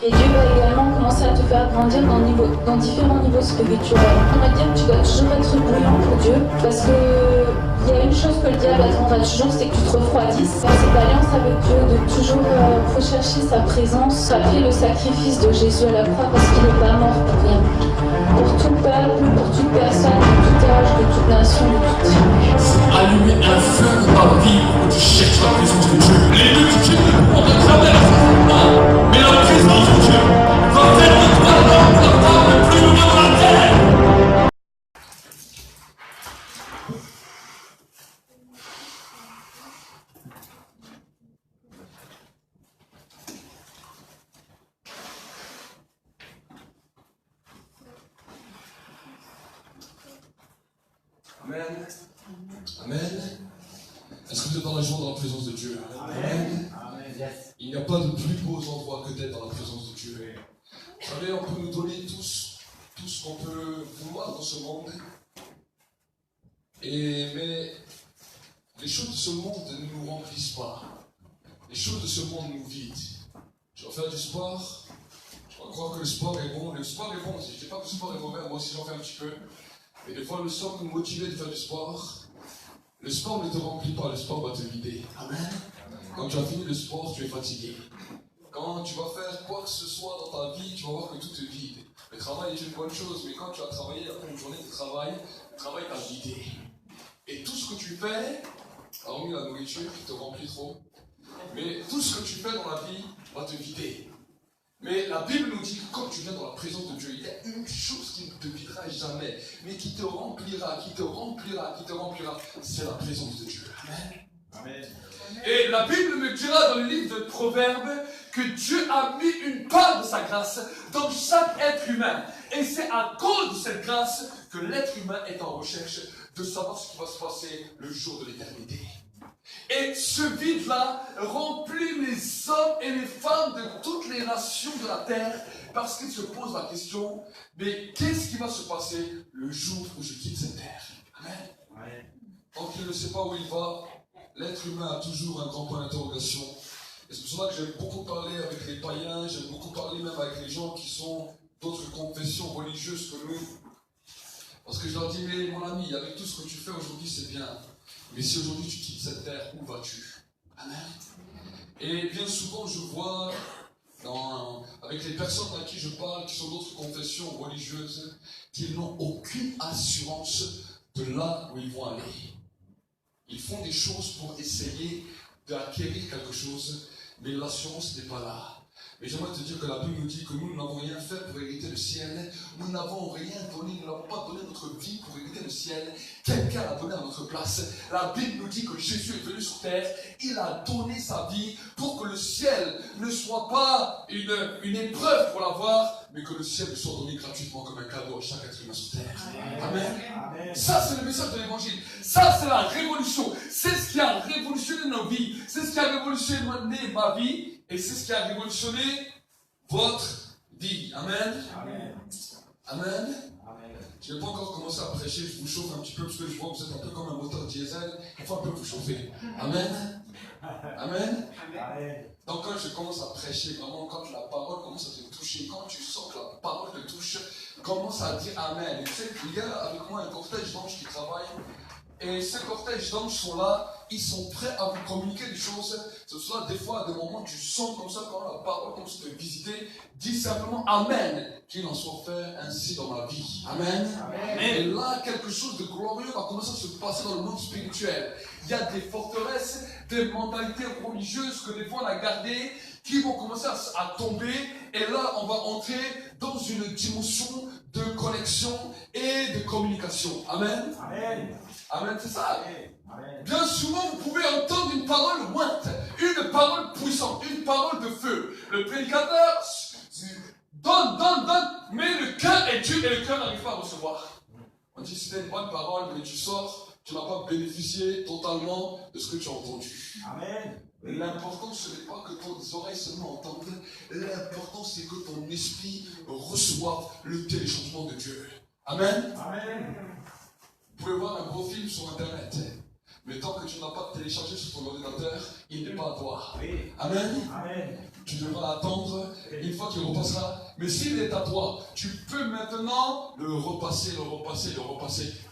Et Dieu va également commencer à te faire grandir dans différents niveaux spirituels. On va dire que tu dois toujours être bouillant pour Dieu, parce que il y a une chose que le diable attendra toujours, c'est que tu te refroidisses. Dans cette alliance avec Dieu, de toujours rechercher sa présence, rappeler le sacrifice de Jésus à la croix, parce qu'il n'est pas mort pour rien. Pour tout peuple, pour toute personne, de tout âge, de toute nation, de toute tribu. Allumer un feu dans ta vie où tu cherches la présence de Dieu. Les multitudes ne pourront te traverser, mais la présence de Dieu va faire de toi l'homme, la femme le plus heureux de la terre. Amen. Amen. Est-ce que vous êtes dans la joie dans la présence de Dieu? Amen. Amen. Il n'y a pas de plus beaux endroits que d'être dans la présence de Dieu. Vous savez, on peut nous donner tout ce qu'on peut vouloir dans ce monde. Mais les choses de ce monde ne nous remplissent pas. Les choses de ce monde nous vident. Tu vas faire du sport. Tu vas croire que le sport est bon. Le sport est bon. Je ne dis pas que le sport est mauvais. Moi aussi, j'en fais un petit peu. Mais des fois, nous sommes motivés de faire du sport. Le sport ne te remplit pas, le sport va te vider. Amen. Quand tu as fini le sport, tu es fatigué. Quand tu vas faire quoi que ce soit dans ta vie, tu vas voir que tout te vide. Le travail est une bonne chose, mais quand tu as travaillé après une journée de travail, le travail t'a vidé. Et tout ce que tu fais, hormis la nourriture qui te remplit trop, mais tout ce que tu fais dans la vie va te vider. Mais la Bible nous dit que quand tu viens dans la présence de Dieu, il y a une chose qui ne te videra jamais, mais qui te remplira, qui te remplira, qui te remplira. C'est la présence de Dieu. Amen. Amen. Et la Bible me dira dans le livre de Proverbes que Dieu a mis une part de sa grâce dans chaque être humain. Et c'est à cause de cette grâce que l'être humain est en recherche de savoir ce qui va se passer le jour de l'éternité. Et ce vide-là remplit les hommes et les femmes de toutes les nations de la terre parce qu'ils se posent la question, mais qu'est-ce qui va se passer le jour où je quitte cette terre? Amen. Ouais. Tant qu'il ne sait pas où il va, l'être humain a toujours un grand point d'interrogation. Et c'est pour cela que j'aime beaucoup parler avec les païens, j'aime beaucoup parler même avec les gens qui sont d'autres confessions religieuses que nous. Parce que je leur dis, mais mon ami, avec tout ce que tu fais aujourd'hui, c'est bien. Mais si aujourd'hui tu quittes cette terre, où vas-tu? Amen. Et bien souvent, je vois, avec les personnes à qui je parle, qui sont d'autres confessions religieuses, qu'ils n'ont aucune assurance de là où ils vont aller. Ils font des choses pour essayer d'acquérir quelque chose, mais l'assurance n'est pas là. Mais j'aimerais te dire que la Bible nous dit que nous n'avons rien fait pour hériter le ciel. Nous n'avons rien donné, nous n'avons pas donné notre vie pour hériter le ciel. Quelqu'un l'a donné à notre place. La Bible nous dit que Jésus est venu sur terre. Il a donné sa vie pour que le ciel ne soit pas une épreuve pour l'avoir, mais que le ciel lui soit donné gratuitement comme un cadeau à chaque être humain sur terre. Amen. Amen. Ça, c'est le message de l'évangile. Ça, c'est la révolution. C'est ce qui a révolutionné nos vies. C'est ce qui a révolutionné ma vie. Et c'est ce qui a révolutionné votre vie. Amen. Amen. Amen. Amen. Je n'ai pas encore commencé à prêcher, je vous chauffe un petit peu parce que je vois que vous êtes un peu comme un moteur diesel. Il faut un peu vous chauffer. Amen. Amen. Amen. Donc quand je commence à prêcher, vraiment quand la parole commence à te toucher, quand tu sens que la parole te touche, commence à dire Amen. Et tu sais, il y a avec moi un cortège d'anges qui travaillent. Et ces cortèges d'anges sont là, ils sont prêts à vous communiquer des choses. C'est pour ça, des fois, à des moments, tu sens comme ça, quand la parole commence à te visiter, dis simplement Amen, qu'il en soit fait ainsi dans ma vie. Amen. Amen. Et là, quelque chose de glorieux va commencer à se passer dans le monde spirituel. Il y a des forteresses, des mentalités religieuses que des fois on a gardées, qui vont commencer à tomber. Et là, on va entrer dans une dimension de connexion et de communication. Amen. Amen. Amen, c'est ça. Amen. Bien souvent, vous pouvez entendre une parole ointe, une parole puissante, une parole de feu. Le prédicateur donne, mais le cœur est dur et le cœur n'arrive pas à recevoir. On dit c'était une bonne parole, mais tu sors, tu n'as pas bénéficié totalement de ce que tu as entendu. Amen. L'important, ce n'est pas que tes oreilles seulement entendent, l'important, c'est que ton esprit reçoive le téléchargement de Dieu. Amen. Amen. Vous pouvez voir un beau film sur Internet, mais tant que tu n'as pas téléchargé sur ton ordinateur, il n'est pas à toi. Oui. Amen. Amen. tu devras attendre une fois qu'il repassera. Mais s'il est à toi, tu peux maintenant le repasser,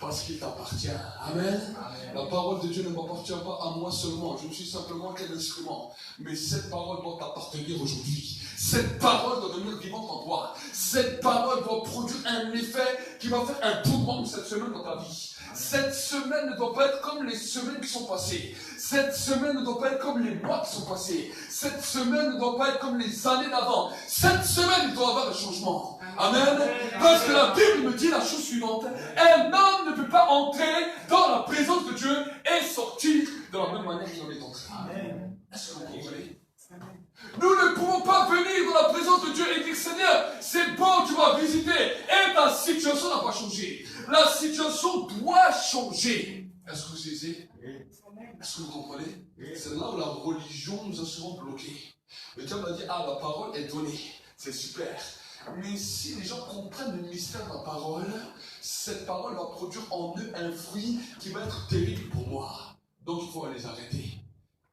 parce qu'il t'appartient. Amen. Amen. La parole de Dieu ne m'appartient pas à moi seulement. Je ne suis simplement qu'un instrument. Mais cette parole doit t'appartenir aujourd'hui. Cette parole doit devenir vivante en toi. Cette parole doit produire un effet qui va faire un boomerang cette semaine dans ta vie. Cette semaine ne doit pas être comme les semaines qui sont passées. Cette semaine ne doit pas être comme les mois qui sont passés. Cette semaine ne doit pas être comme les années d'avant. Cette semaine, il doit y avoir un changement. Amen. Parce que la Bible me dit la chose suivante. Un homme ne peut pas entrer dans la présence de Dieu et sortir de la même manière qu'il en est entré. Amen. Est-ce que vous comprenez? Nous ne pouvons pas venir dans la présence de Dieu et dire Seigneur, c'est bon, tu vas visiter. Et ta situation n'a pas changé. La situation doit changer. Est-ce que vous saisissez? Est-ce que vous comprenez? C'est là où la religion nous a souvent bloqués. Le diable a dit, ah, la parole est donnée. C'est super. Mais si les gens comprennent le mystère de la parole, cette parole va produire en eux un fruit qui va être terrible pour moi. Donc il faut les arrêter.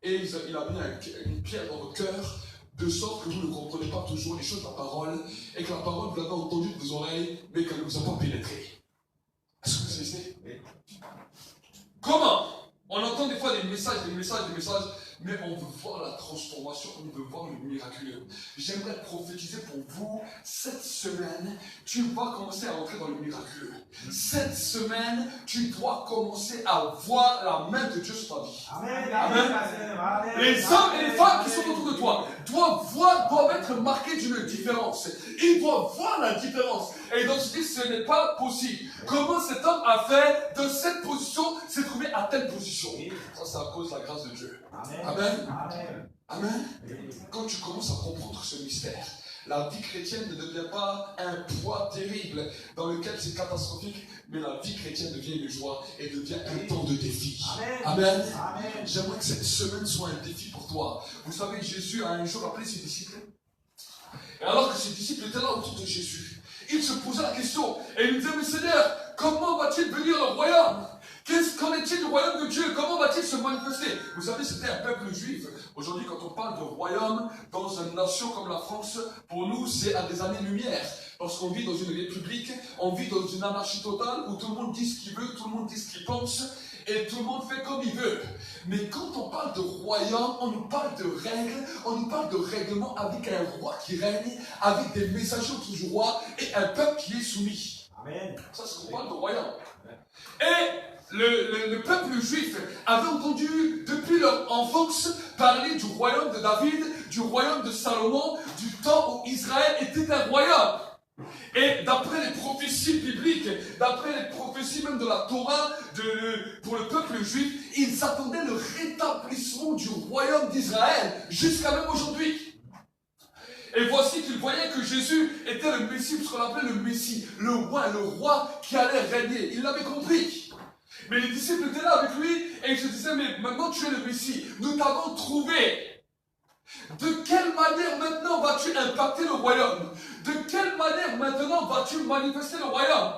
Et il a mis une pierre dans votre cœur, de sorte que vous ne comprenez pas toujours les choses de la parole, et que la parole, vous l'avez entendue de vos oreilles, mais qu'elle ne vous a pas pénétré. Est-ce que vous savez? Comment? On entend des fois des messages, mais on veut voir la transformation, on veut voir le miraculeux. J'aimerais prophétiser pour vous, cette semaine, tu vas commencer à entrer dans le miraculeux. Cette semaine, tu dois commencer à voir la main de Dieu sur ta vie. Amen. Amen. Les hommes et les femmes qui sont autour de toi doivent être marqués d'une différence. Ils doivent voir la différence. Et donc se dire, ce n'est pas possible. Comment cet homme a fait de cette position, s'est trouvé à telle position? Ça, c'est à cause de la grâce de Dieu. Amen. Amen. Amen. Amen. Quand tu commences à comprendre ce mystère, la vie chrétienne ne devient pas un poids terrible dans lequel c'est catastrophique, mais la vie chrétienne devient une joie et devient un temps de défi. Amen. Amen. Amen. J'aimerais que cette semaine soit un défi pour toi. Vous savez, Jésus a un jour appelé ses disciples. Et alors que ses disciples étaient là autour de Jésus, il se posait la question et il disait, mais Seigneur, comment va-t-il venir le royaume? Qu'en est-il du royaume de Dieu? Comment va-t-il se manifester? Vous savez, c'était un peuple juif. Aujourd'hui, quand on parle de royaume dans une nation comme la France, pour nous, c'est à des années-lumière. Parce qu'on vit dans une république, on vit dans une anarchie totale où tout le monde dit ce qu'il veut, tout le monde dit ce qu'il pense, et tout le monde fait comme il veut. Mais quand on parle de royaume, on nous parle de règles, on nous parle de règlements avec un roi qui règne, avec des messagers autour du roi et un peuple qui est soumis. Amen. Ça, c'est ce qu'on parle de royaume. Et le peuple juif avait entendu depuis leur enfance parler du royaume de David, du royaume de Salomon, du temps où Israël était un royaume. Et d'après les prophéties bibliques, d'après les prophéties même de la Torah, pour le peuple juif, ils attendaient le rétablissement du royaume d'Israël jusqu'à même aujourd'hui. Et voici qu'ils voyaient que Jésus était le Messie, ce qu'on appelait le Messie, le roi qui allait régner. Ils l'avaient compris. Mais les disciples étaient là avec lui et ils se disaient, mais maintenant tu es le Messie, nous t'avons trouvé. De quelle manière maintenant vas-tu impacter le royaume? De quelle manière maintenant vas-tu manifester le royaume?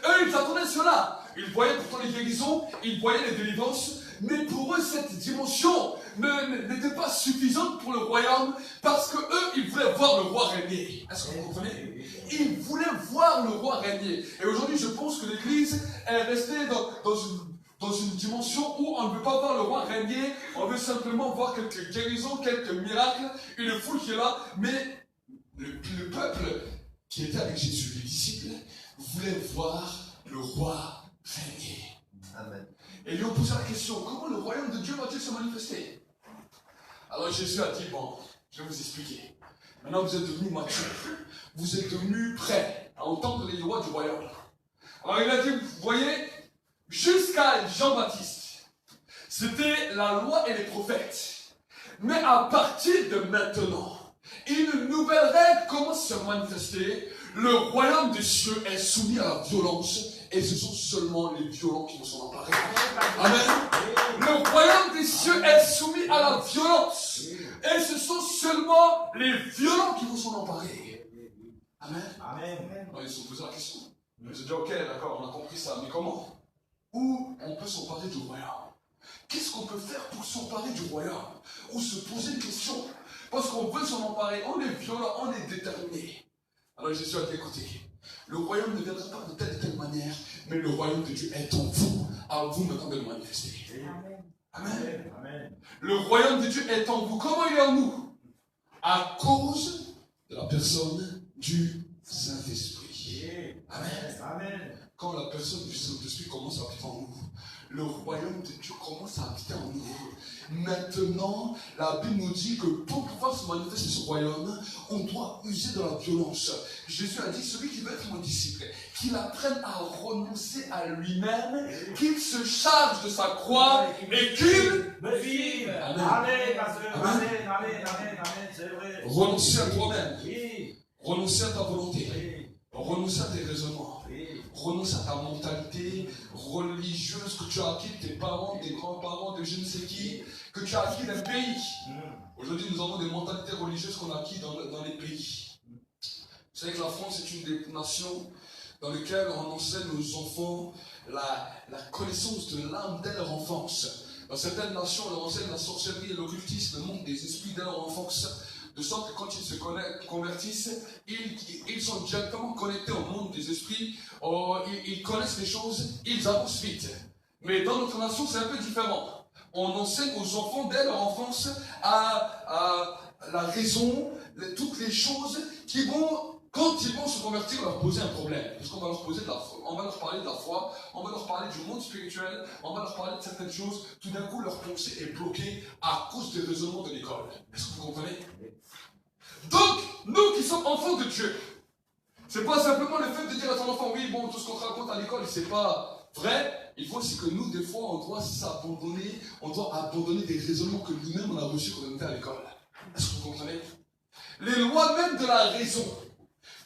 Eux, ils attendaient cela. Ils voyaient pourtant les guérisons, ils voyaient les délivrances, mais pour eux, cette dimension n'était pas suffisante pour le royaume, parce que eux, ils voulaient voir le roi régner. Est-ce que vous comprenez? Ils voulaient voir le roi régner. Et aujourd'hui, je pense que l'Église est restée dans une dimension où on ne veut pas voir le roi régner, on veut simplement voir quelques guérisons, quelques miracles, une foule qui est là, mais le peuple qui était avec Jésus, les disciples, voulaient voir le roi régner. Amen. Et lui ont posé la question, comment le royaume de Dieu va-t-il se manifester? Alors Jésus a dit, bon, je vais vous expliquer. Maintenant vous êtes devenus matures, vous êtes devenus prêts à entendre les lois du royaume. Alors il a dit, vous voyez, jusqu'à Jean-Baptiste, c'était la loi et les prophètes. Mais à partir de maintenant, une nouvelle règle commence à se manifester. Le royaume des cieux est soumis à la violence et ce sont seulement les violents qui vont s'en emparer. Amen. Le royaume des cieux est soumis à la violence et ce sont seulement les violents qui vont s'en emparer. Amen. Amen. Alors, ils se sont posé la question. Ils se dit, ok, d'accord, on a compris ça, mais comment? Où on peut s'emparer du royaume? Qu'est-ce qu'on peut faire pour s'emparer du royaume? Ou se poser une question? Parce qu'on veut s'en emparer, on est violent, on est déterminé. Alors Jésus a dit, écoutez, le royaume ne viendra pas de telle manière, mais le royaume de Dieu est en vous. À vous maintenant de le manifester. Amen. Amen. Le royaume de Dieu est en vous. Comment il est en nous? À cause de la personne du Saint-Esprit. Amen. Amen. Quand la personne du Saint-Esprit commence à habiter en nous, le royaume de Dieu commence à habiter en nous. Maintenant, la Bible nous dit que pour pouvoir se manifester ce royaume, on doit user de la violence. Jésus a dit, celui qui veut être mon disciple, qu'il apprenne à renoncer à lui-même, qu'il se charge de sa croix et qu'il me vive. Amen. Amen. Amen. Amen. Amen. C'est vrai. Renoncer à toi-même. Oui. Renoncer à ta volonté. Oui. Renoncer à tes raisonnements. Oui. Renoncer à ta mentalité religieuse que tu as acquis de tes parents, des grands-parents, de je ne sais qui, que tu as acquis d'un pays. Aujourd'hui, nous avons des mentalités religieuses qu'on a acquis dans les pays. Vous savez que la France est une des nations dans lesquelles on enseigne aux enfants la connaissance de l'âme dès leur enfance. Dans certaines nations, on leur enseigne la sorcellerie et l'occultisme, le monde des esprits dès leur enfance. De sorte que quand ils se convertissent, ils sont directement connectés au monde des esprits, ils connaissent les choses, ils avancent vite. Mais dans notre nation, c'est un peu différent. On enseigne aux enfants dès leur enfance à la raison, toutes les choses qui vont, quand ils vont se convertir, leur poser un problème. Parce qu'on va leur poser on va leur parler de la foi, on va leur parler du monde spirituel, on va leur parler de certaines choses. Tout d'un coup, leur pensée est bloquée à cause des raisonnements de l'école. Est-ce que vous comprenez? Donc, nous qui sommes enfants de Dieu, c'est pas simplement le fait de dire à ton enfant, oui, bon, tout ce qu'on te raconte à l'école, c'est pas vrai. Il faut aussi que nous, des fois, on doit s'abandonner, on doit abandonner des raisonnements que nous-mêmes on a reçus quand on était à l'école. Est-ce que vous comprenez? Les lois même de la raison,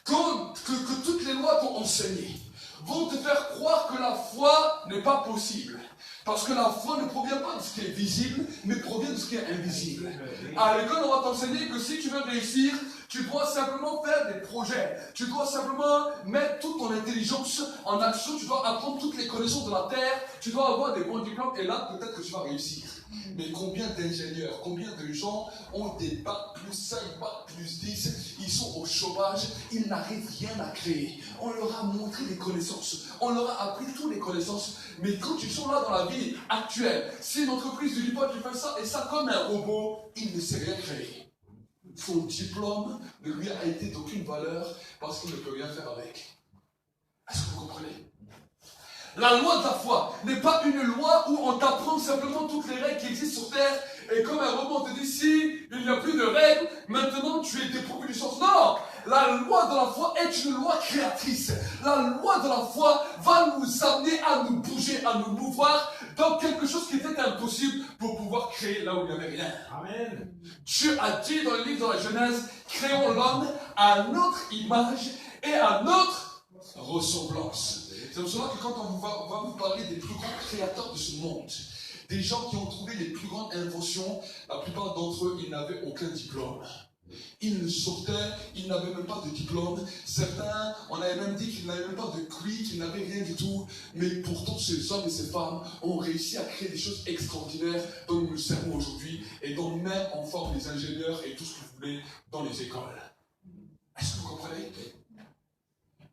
que toutes les lois t'ont enseigné, vont te faire croire que la foi n'est pas possible. Parce que la foi ne provient pas de ce qui est visible, mais provient de ce qui est invisible. À l'école, on va t'enseigner que si tu veux réussir, tu dois simplement faire des projets. Tu dois simplement mettre toute ton intelligence en action. Tu dois apprendre toutes les connaissances de la terre. Tu dois avoir des bons diplômes et là, peut-être que tu vas réussir. Mais combien d'ingénieurs, combien de gens ont des bacs plus 5, bacs plus 10, ils sont au chômage, ils n'arrivent rien à créer. On leur a montré les connaissances, on leur a appris toutes les connaissances, mais quand ils sont là dans la vie actuelle, si une entreprise lui dit pas tu fais ça et ça comme un robot, il ne sait rien créer. Son diplôme ne lui a été d'aucune valeur parce qu'il ne peut rien faire avec. Est-ce que vous comprenez? La loi de la foi n'est pas une loi où on t'apprend simplement toutes les règles qui existent sur terre et comme un robot te dit si il n'y a plus de règles, maintenant tu es dépourvu du sens. Non! La loi de la foi est une loi créatrice. La loi de la foi va nous amener à nous bouger, à nous mouvoir dans quelque chose qui était impossible pour pouvoir créer là où il n'y avait rien. Amen. Dieu a dit dans le livre de la Genèse, créons l'homme à notre image et à notre ressemblance. C'est pour cela que quand on va vous parler des plus grands créateurs de ce monde, des gens qui ont trouvé les plus grandes inventions, la plupart d'entre eux, ils n'avaient aucun diplôme. Ils ne sortaient, ils n'avaient même pas de diplôme. Certains, on avait même dit qu'ils n'avaient même pas de QI, qu'ils n'avaient rien du tout. Mais pourtant, ces hommes et ces femmes ont réussi à créer des choses extraordinaires dont nous le servons aujourd'hui et dont même on forme les ingénieurs et tout ce que vous voulez dans les écoles. Est-ce que vous comprenez?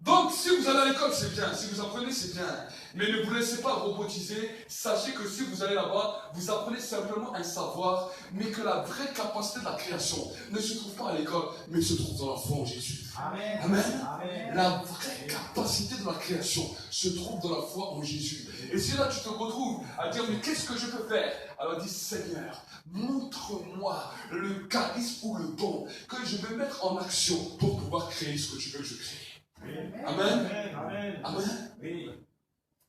Donc, si vous allez à l'école, c'est bien. Si vous apprenez, c'est bien. Mais ne vous laissez pas robotiser. Sachez que si vous allez là-bas, vous apprenez simplement un savoir, mais que la vraie capacité de la création ne se trouve pas à l'école, mais se trouve dans la foi en Jésus. Amen. Amen. Amen. La vraie capacité de la création se trouve dans la foi en Jésus. Et si là, tu te retrouves à dire, mais qu'est-ce que je peux faire? Alors dis, Seigneur, montre-moi le charisme ou le don que je vais mettre en action pour pouvoir créer ce que tu veux que je crée. Amen. Amen. Amen. Oui.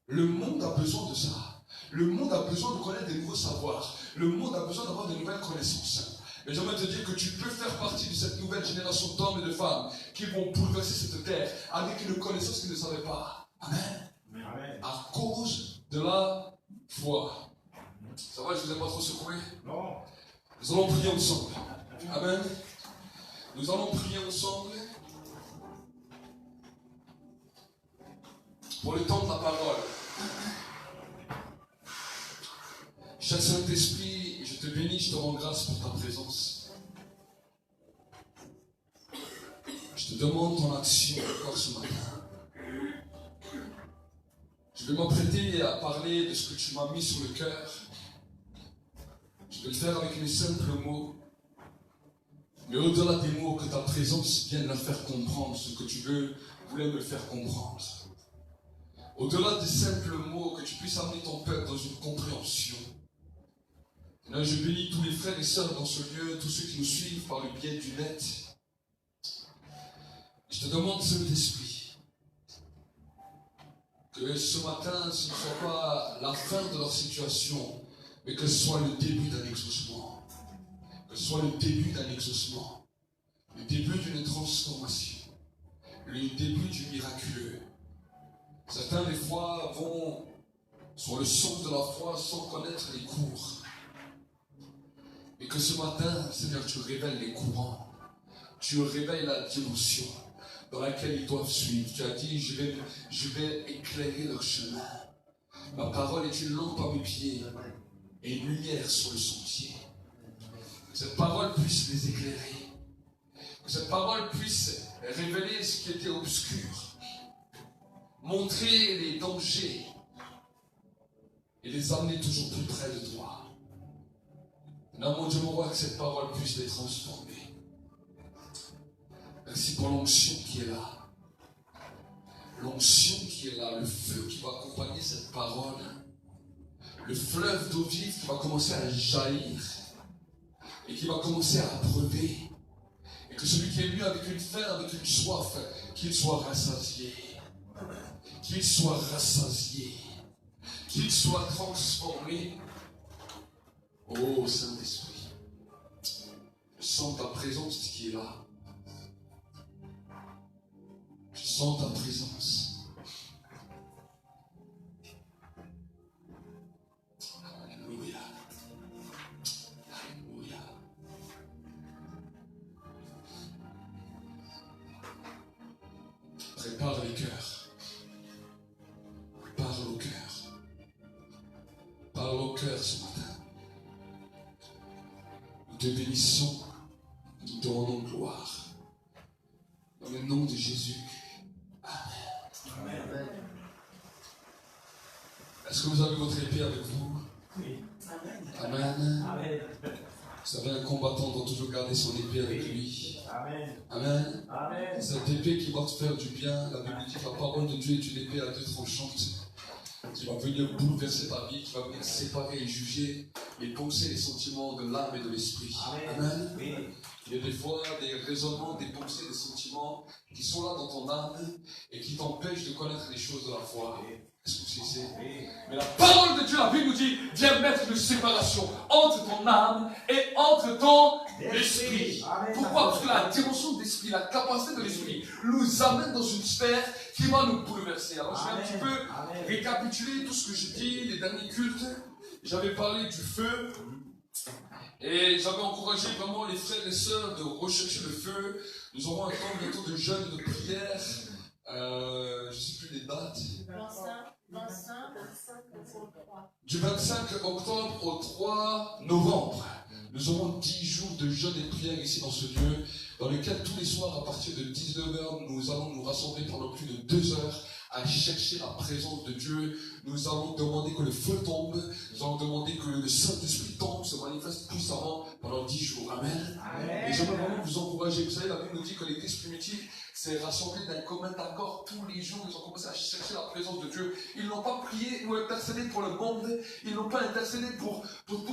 Le monde a besoin de ça. Le monde a besoin de connaître des nouveaux savoirs. Le monde a besoin d'avoir de nouvelles connaissances. Mais j'aimerais te dire que tu peux faire partie de cette nouvelle génération d'hommes et de femmes qui vont bouleverser cette terre avec une connaissance qu'ils ne savaient pas. Amen. Amen. À cause de la foi. Ça va, je ne vous ai pas trop secoué? Non. Nous allons prier ensemble. Amen. Nous allons prier ensemble. Pour le temps de la parole. Cher Saint-Esprit, je te bénis, je te rends grâce pour ta présence. Je demande ton action encore ce matin. Je vais m'apprêter à parler de ce que tu m'as mis sur le cœur. Je vais le faire avec mes simples mots. Mais au-delà des mots, que ta présence vienne me faire comprendre ce que tu voulais me faire comprendre. Au-delà des simples mots, que tu puisses amener ton peuple dans une compréhension. Là, je bénis tous les frères et sœurs dans ce lieu, tous ceux qui nous suivent par le biais du net. Je te demande, Saint-Esprit, que ce matin, ce ne soit pas la fin de leur situation, mais que ce soit le début d'un exaucement. Que ce soit le début d'un exaucement. Le début d'une transformation. Le début du miraculeux. Certains, des fois, vont sur le son de la foi sans connaître les cours. Et que ce matin, Seigneur, tu révèles les courants. Tu révèles la dimension dans laquelle ils doivent suivre. Tu as dit, je vais éclairer leur chemin. Ma parole est une lampe à mes pieds et une lumière sur le sentier. Que cette parole puisse les éclairer. Que cette parole puisse révéler ce qui était obscur. Montrer les dangers et les amener toujours plus près de toi. Maintenant, mon Dieu, mon roi, que cette parole puisse les transformer. Merci pour l'onction qui est là. L'onction qui est là, le feu qui va accompagner cette parole. Le fleuve d'eau vive qui va commencer à jaillir et qui va commencer à abreuver. Et que celui qui est venu avec une faim, avec une soif, qu'il soit rassasié. Qu'il soit rassasié. Qu'il soit transformé. Oh Saint-Esprit, je sens ta présence qui est là. Je sens ta présence. Alléluia. Alléluia. Prépare les cœurs. Parle au cœur. Parle au cœur ce matin. Nous te bénissons, nous te rendons gloire. Dans le nom de Jésus. Amen. Amen. Est-ce que vous avez votre épée avec vous? Oui. Amen. Amen. Vous savez, un combattant doit toujours garder son épée avec lui. Amen. Amen. Amen. Cette épée qui va te faire du bien, la Bible dit que la parole de Dieu est une épée à deux tranchantes. Qui va venir bouleverser ta vie, qui va venir séparer et juger et poncer les sentiments de l'âme et de l'esprit. Amen. Amen. Oui. Il y a des fois des raisonnements, des pensées, des sentiments qui sont là dans ton âme et qui t'empêchent de connaître les choses de la foi. Est-ce que vous savez? Mais la parole de Dieu, la Bible nous dit, viens mettre une séparation entre ton âme et entre ton esprit. Pourquoi? Parce que la dimension d'esprit, la capacité de l'esprit nous amène dans une sphère qui va nous bouleverser. Alors je vais un petit peu récapituler tout ce que j'ai dit, les derniers cultes. J'avais parlé du feu. Et j'avais encouragé vraiment les frères et sœurs de rechercher le feu. Nous aurons un temps bientôt de jeûne, de prière. Je ne sais plus les dates. 25 du 25 octobre au 3 novembre. Nous aurons 10 jours de jeûne et de prière ici dans ce lieu, dans lequel tous les soirs à partir de 19h, nous allons nous rassembler pendant plus de 2 heures à chercher la présence de Dieu. Nous allons demander que le feu tombe, nous allons demander que le Saint-Esprit tombe, se manifeste puissamment pendant 10 jours. Amen. Amen. Et j'aimerais vraiment vous encourager. Vous savez, la Bible nous dit que l'Église primitive s'est rassemblée d'un commun accord tous les jours. Ils ont commencé à chercher la présence de Dieu. Ils n'ont pas prié ou intercédé pour le monde. Ils n'ont pas intercédé pour tous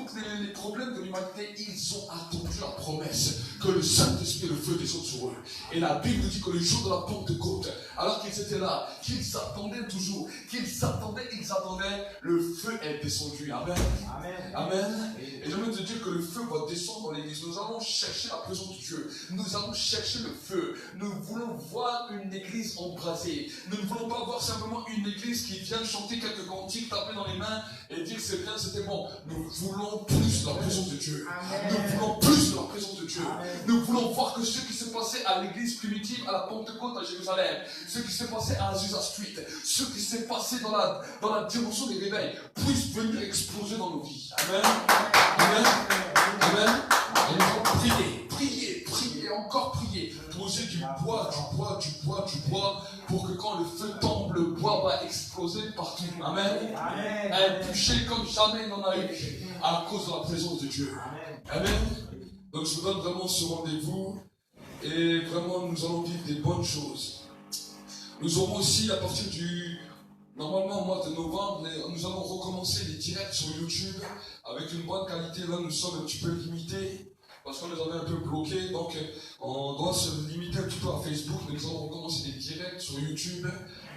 les problèmes de l'humanité. Ils ont attendu la promesse que le Saint-Esprit et le feu descendent sur eux. Et la Bible nous dit que le jour de la Pentecôte, alors qu'ils étaient là, qu'ils attendaient toujours, ils attendaient, le feu est descendu. Amen. Amen. Amen. Et j'aimerais te dire que le feu va descendre dans l'église. Nous allons chercher la présence de Dieu. Nous allons chercher le feu. Nous voulons voir une église embrasée. Nous ne voulons pas voir simplement une église qui vient chanter quelques cantiques, taper dans les mains et dire c'est bien, c'était bon. Nous voulons plus de la présence de Dieu. Amen. Nous voulons plus de la présence de Dieu. Amen. Nous voulons voir que ce qui s'est passé à l'église primitive, à la Pentecôte à Jérusalem, ce qui s'est passé à Azusa Street, ce qui s'est passé dans la dimension des réveils, puisse venir exploser dans nos vies. Amen. Amen. Amen. Et nous allons prier, encore prier pour poser du bois, pour que quand le feu tombe, le bois va exploser partout. Amen. Impulsé comme jamais il n'en a eu, à cause de la présence de Dieu. Amen. Donc je vous donne vraiment ce rendez-vous, et vraiment nous allons vivre des bonnes choses. Nous aurons aussi à partir normalement au mois de novembre, nous allons recommencer les directs sur YouTube avec une bonne qualité. Là nous sommes un petit peu limités, parce qu'on les avait un peu bloqués, donc on doit se limiter un petit peu à Facebook, mais nous allons recommencer des directs sur YouTube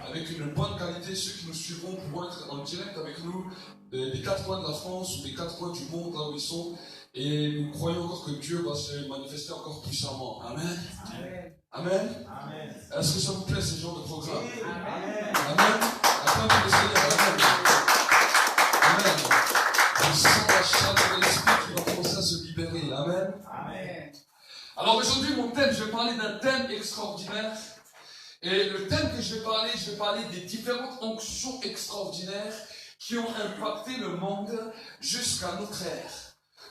avec une bonne qualité. Ceux qui nous suivront pourront être en direct avec nous des 4 coins de la France ou des 4 coins du monde, là où ils sont, et nous croyons encore que Dieu va se manifester encore puissamment. Amen. Amen. Amen. Est-ce que ça vous plaît ce genre de programme? Amen. Amen. Acclamez le Seigneur. Amen. Amen. Je sens la chaleur de l'esprit qui va commencer à se libérer. Amen. Amen. Alors aujourd'hui, mon thème, je vais parler d'un thème extraordinaire. Et le thème que je vais parler des différentes onctions extraordinaires qui ont impacté le monde jusqu'à notre ère.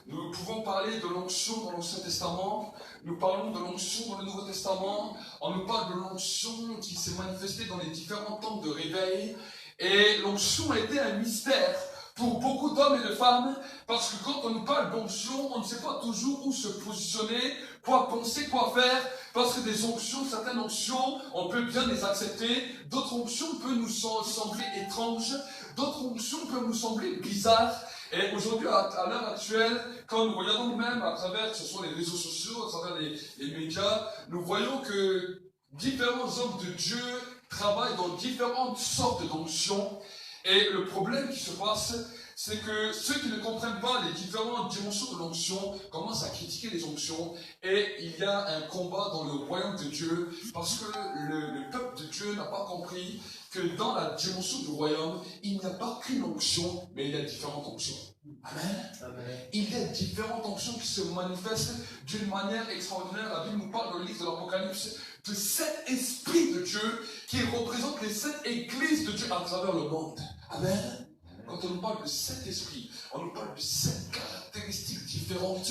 Nous pouvons parler de l'onction dans l'Ancien Testament, nous parlons de l'onction dans le Nouveau Testament, on nous parle de l'onction qui s'est manifestée dans les différents temps de réveil, et l'onction a été un mystère pour beaucoup d'hommes et de femmes, parce que quand on nous parle d'onction, on ne sait pas toujours où se positionner, quoi penser, quoi faire, parce que des onctions, certaines onctions, on peut bien les accepter, d'autres onctions peuvent nous sembler étranges, d'autres onctions peuvent nous sembler bizarres. Et aujourd'hui, à l'heure actuelle, quand nous regardons même à travers, ce sont les réseaux sociaux, à travers les médias, nous voyons que différents hommes de Dieu travaillent dans différentes sortes d'onctions. Et le problème qui se passe, c'est que ceux qui ne comprennent pas les différentes dimensions de l'onction commencent à critiquer les onctions. Et il y a un combat dans le royaume de Dieu, parce que le peuple de Dieu n'a pas compris que dans la dimension du royaume, il n'y a pas qu'une onction, mais il y a différentes onctions. Amen. Amen. Il y a différentes onctions qui se manifestent d'une manière extraordinaire. La Bible nous parle dans le livre de l'Apocalypse de 7 esprits de Dieu qui représentent les 7 églises de Dieu à travers le monde. Amen. Quand on nous parle de 7 esprits, on nous parle de 7 caractéristiques différentes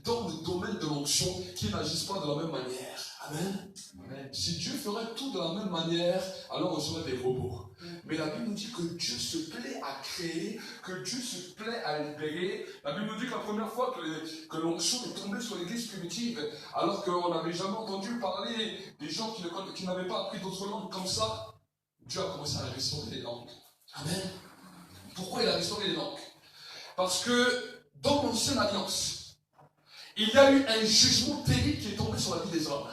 dans le domaine de l'onction qui n'agissent pas de la même manière. Amen. Amen. Si Dieu ferait tout de la même manière, alors on serait des robots. Mais la Bible nous dit que Dieu se plaît à créer, que Dieu se plaît à libérer. La Bible nous dit que la première fois que l'onction est tombée sur l'église primitive, alors qu'on n'avait jamais entendu parler des gens qui n'avaient pas appris d'autres langues comme ça, Dieu a commencé à restaurer les langues. Amen. Pourquoi il a restauré les langues? Parce que dans l'ancienne alliance, il y a eu un jugement terrible qui est tombé sur la vie des hommes.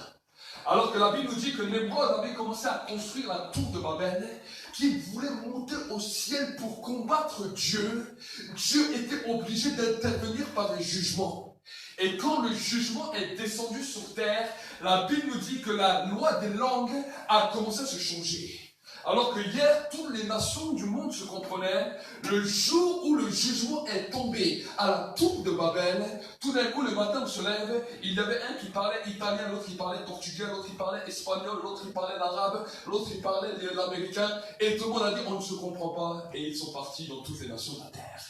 Alors que la Bible nous dit que Nemrod avait commencé à construire la tour de Babel, qu'il voulait monter au ciel pour combattre Dieu. Dieu était obligé d'intervenir par un jugement. Et quand le jugement est descendu sur terre, la Bible nous dit que la loi des langues a commencé à se changer. Alors que hier, toutes les nations du monde se comprenaient, le jour où le jugement est tombé à la tour de Babel, tout d'un coup, le matin, on se lève, il y avait un qui parlait italien, l'autre qui parlait portugais, l'autre qui parlait espagnol, l'autre qui parlait l'arabe, l'autre qui parlait l'américain, et tout le monde a dit, on ne se comprend pas, et ils sont partis dans toutes les nations de la terre.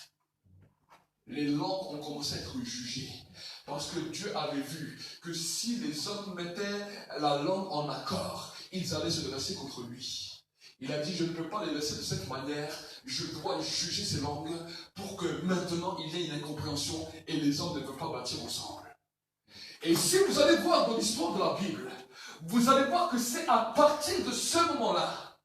Les langues ont commencé à être jugées. Parce que Dieu avait vu que si les hommes mettaient la langue en accord, ils allaient se dresser contre lui. Il a dit, je ne peux pas les laisser de cette manière, je dois juger ces langues pour que maintenant il y ait une incompréhension et les hommes ne peuvent pas bâtir ensemble. Et si vous allez voir dans l'histoire de la Bible, vous allez voir que c'est à partir de ce moment-là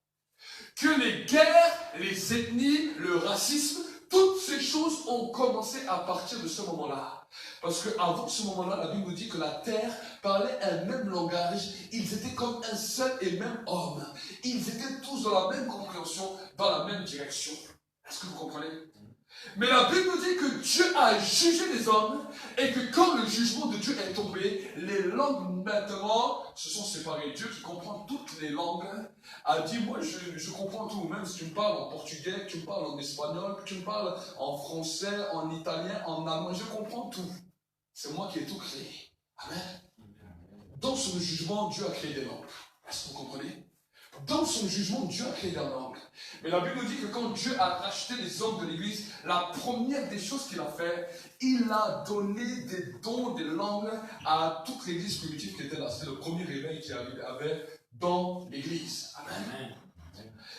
que les guerres, les ethnies, le racisme, toutes ces choses ont commencé à partir de ce moment-là. Parce qu'avant ce moment-là, la Bible nous dit que la terre parlait un même langage. Ils étaient comme un seul et même homme. Ils étaient tous dans la même compréhension, dans la même direction. Est-ce que vous comprenez? Mais la Bible nous dit que Dieu a jugé les hommes et que quand le jugement de Dieu est tombé, les langues maintenant se sont séparées. Dieu qui comprend toutes les langues a dit, moi je comprends tout, même si tu me parles en portugais, que tu me parles en espagnol, que tu me parles en français, en italien, en allemand, je comprends tout. C'est moi qui ai tout créé. Amen. Dans son jugement, Dieu a créé des langues. Est-ce que vous comprenez? Dans son jugement, Dieu a créé des langues. Mais la Bible nous dit que quand Dieu a racheté les hommes de l'église, la première des choses qu'il a fait, il a donné des dons, des langues à toute l'église primitive qui était là. C'était le premier réveil qu'il avait dans l'église. Amen.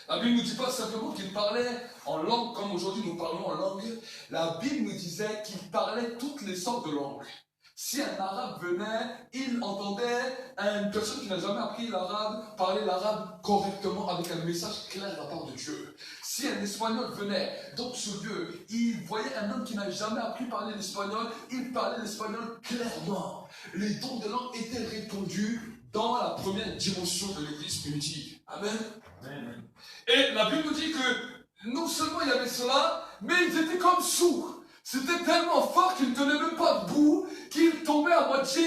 La Bible ne nous dit pas simplement qu'il parlait en langue comme aujourd'hui nous parlons en langue. La Bible nous disait qu'il parlait toutes les sortes de langues. Si un arabe venait, il entendait une personne qui n'a jamais appris l'arabe parler l'arabe correctement avec un message clair de la part de Dieu. Si un espagnol venait, donc ce lieu, il voyait un homme qui n'a jamais appris à parler l'espagnol, il parlait l'espagnol clairement. Les dons de langue étaient répandus dans la première dimension de l'église primitive. Amen. Amen. Et la Bible nous dit que non seulement il y avait cela, mais ils étaient comme sourds. C'était tellement fort qu'ils ne tenaient même pas debout, qu'ils tombaient à moitié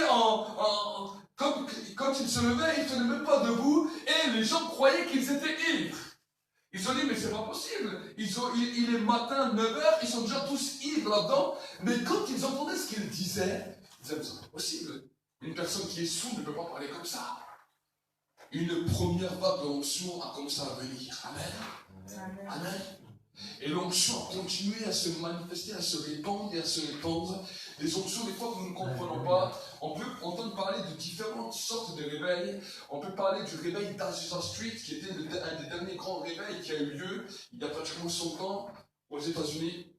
quand ils se levaient, ils ne tenaient même pas debout, et les gens croyaient qu'ils étaient ivres. Ils ont dit, mais c'est pas possible. Il est matin, 9h, ils sont déjà tous ivres là-dedans, mais quand ils entendaient ce qu'ils disaient, ils disaient, c'est pas possible. Une personne qui est sourde ne peut pas parler comme ça. Une première vague de l'onction a commencé à venir. Amen. Amen. Amen. Et l'onction a continué à se manifester, à se répandre et à se répandre. Les onctions, des fois que nous ne comprenons pas, on peut entendre parler de différentes sortes de réveils. On peut parler du réveil d'Azusa Street, qui était un des derniers grands réveils qui a eu lieu il y a pratiquement 100 ans aux États-Unis.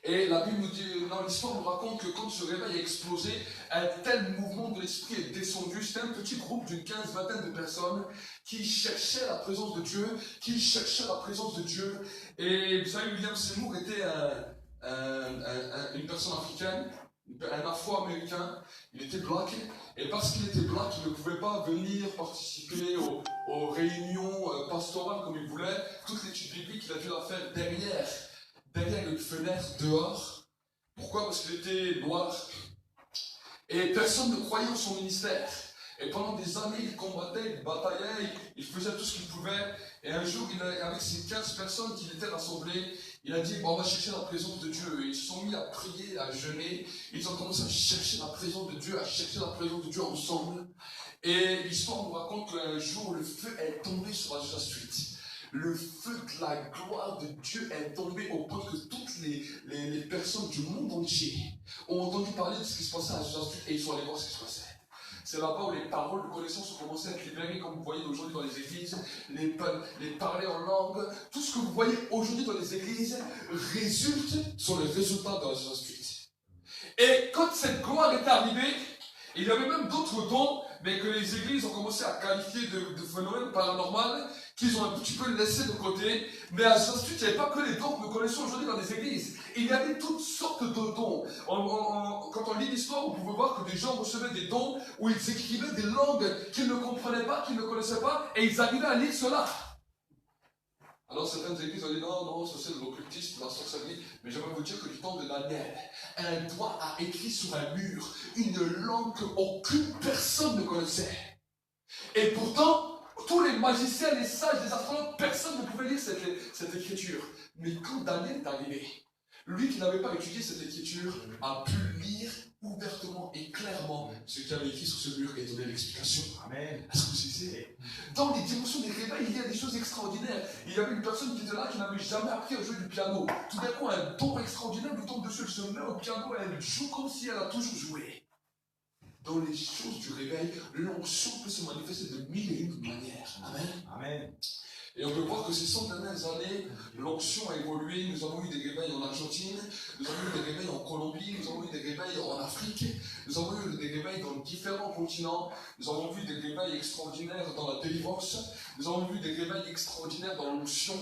Et la Bible nous dit, dans l'histoire, nous raconte que quand ce réveil a explosé, un tel mouvement de l'esprit est descendu. C'était un petit groupe d'une vingtaine de personnes qui cherchaient la présence de Dieu, Et vous savez, William Seymour était une personne africaine, un afro-américain. Il était black, et parce qu'il était black, il ne pouvait pas venir participer aux réunions pastorales comme il voulait. Toute l'étude biblique, il a dû la faire derrière une fenêtre dehors. Pourquoi? Parce qu'il était noir. Et personne ne croyait en son ministère. Et pendant des années, il combattait, il bataillait, il faisait tout ce qu'il pouvait. Et un jour, avec ces 15 personnes qui étaient rassemblées, il a dit, on va chercher la présence de Dieu. Et ils se sont mis à prier, à jeûner. Ils ont commencé à chercher la présence de Dieu, ensemble. Et l'histoire nous raconte qu'un jour, le feu est tombé sur Azusa Street. Le feu de la gloire de Dieu est tombé au point que toutes les personnes du monde entier ont entendu parler de ce qui se passait à Azusa Street et ils sont allés voir ce qui se passait. C'est là-bas où les paroles de connaissance ont commencé à être libérées, comme vous voyez aujourd'hui dans les églises, les parler en langue. Tout ce que vous voyez aujourd'hui dans les églises sont les résultats de Azusa Street. Et quand cette gloire est arrivée, il y avait même d'autres dons, mais que les églises ont commencé à qualifier de phénomènes paranormaux, qu'ils ont un petit peu laissé de côté. Mais à Azusa Street, il n'y avait pas que les dons que nous connaissons aujourd'hui dans les églises. Il y avait toutes sortes de dons. Quand on lit l'histoire, vous pouvez voir que des gens recevaient des dons où ils écrivaient des langues qu'ils ne comprenaient pas, qu'ils ne connaissaient pas, et ils arrivaient à lire cela. Alors certaines églises ont dit non, ça c'est de l'occultisme, la sorcellerie. Mais j'aimerais vous dire que du temps de Daniel, un doigt a écrit sur un mur une langue qu'aucune personne ne connaissait. Et pourtant, tous les magiciens, les sages, les astronautes, personne ne pouvait lire cette écriture. Mais quand Daniel est arrivé, lui qui n'avait pas étudié cette écriture a pu lire ouvertement et clairement ce qu'il avait écrit sur ce mur et donner l'explication. Amen. Est-ce que vous savez? Dans les dimensions des réveils, il y a des choses extraordinaires. Il y avait une personne qui était là qui n'avait jamais appris à jouer du piano. Tout d'un coup, un don extraordinaire lui tombe dessus. Elle se met au piano et elle joue comme si elle a toujours joué. Dans les choses du réveil, l'onction peut se manifester de mille et une manières. Amen. Amen. Et on peut voir que ces 100 dernières années, l'onction a évolué. Nous avons eu des réveils en Argentine, nous avons eu des réveils en Colombie, nous avons eu des réveils en Afrique, nous avons eu des réveils dans différents continents, nous avons vu des réveils extraordinaires dans la délivrance, nous avons vu des réveils extraordinaires dans l'onction,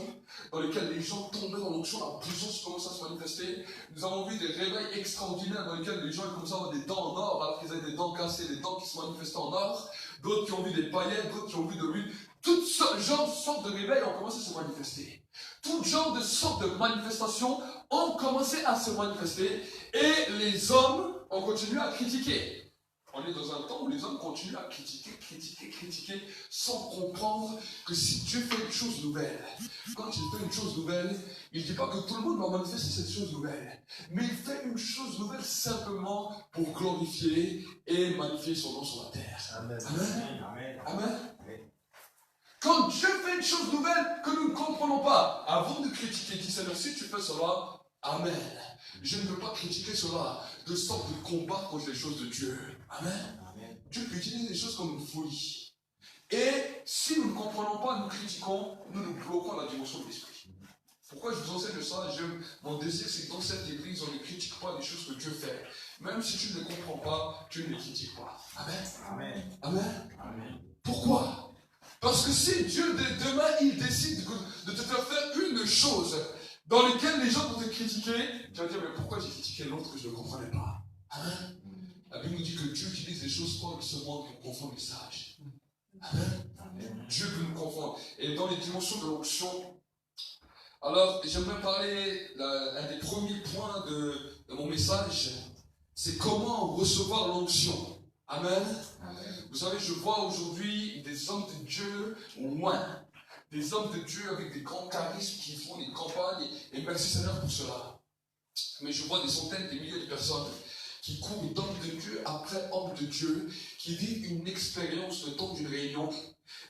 dans lesquels les gens tombaient dans l'onction, la puissance commençait à se manifester. Nous avons vu des réveils extraordinaires dans lesquels les gens commençaient à avoir des dents en or, alors qu'ils avaient des dents cassées, des dents qui se manifestaient en or, d'autres qui ont vu des paillettes, d'autres qui ont vu de l'huile. Tout genre de sortes de réveils ont commencé à se manifester. Tout genre de sortes de manifestations ont commencé à se manifester et les hommes ont continué à critiquer. On est dans un temps où les hommes continuent à critiquer sans comprendre que si Dieu fait une chose nouvelle, quand il fait une chose nouvelle, il ne dit pas que tout le monde va manifester cette chose nouvelle, mais il fait une chose nouvelle simplement pour glorifier et magnifier son nom sur la terre. Amen. Amen. Amen. Amen. Quand Dieu fait une chose nouvelle que nous ne comprenons pas, avant de critiquer, dis Seigneur, si tu fais cela, Amen. Je ne veux pas critiquer cela de sorte de combattre contre les choses de Dieu. Amen. Dieu peut utiliser des choses comme une folie. Et si nous ne comprenons pas, nous critiquons, nous bloquons la dimension de l'esprit. Pourquoi je vous enseigne ça? Mon désir, c'est que dans cette église, on ne critique pas les choses que Dieu fait. Même si tu ne les comprends pas, tu ne les critiques pas. Amen. Amen. Amen. Amen. Pourquoi? Parce que si Dieu, demain, il décide de te faire faire une chose dans laquelle les gens vont te critiquer, tu vas dire, mais pourquoi j'ai critiqué l'autre que je ne comprenais pas? Amen. La Bible nous dit que Dieu utilise les choses folles seulement pour confondre les sages. Amen. Amen. Dieu peut nous confondre. Et dans les dimensions de l'onction, alors j'aimerais parler, un des premiers points de mon message, c'est comment recevoir l'onction. Amen. Amen. Vous savez, je vois aujourd'hui des hommes de Dieu loin, des hommes de Dieu avec des grands charismes qui font des campagnes, et merci Seigneur pour cela. Mais je vois des centaines, des milliers de personnes qui courent d'hommes de Dieu après hommes de Dieu, qui vivent une expérience le temps d'une réunion,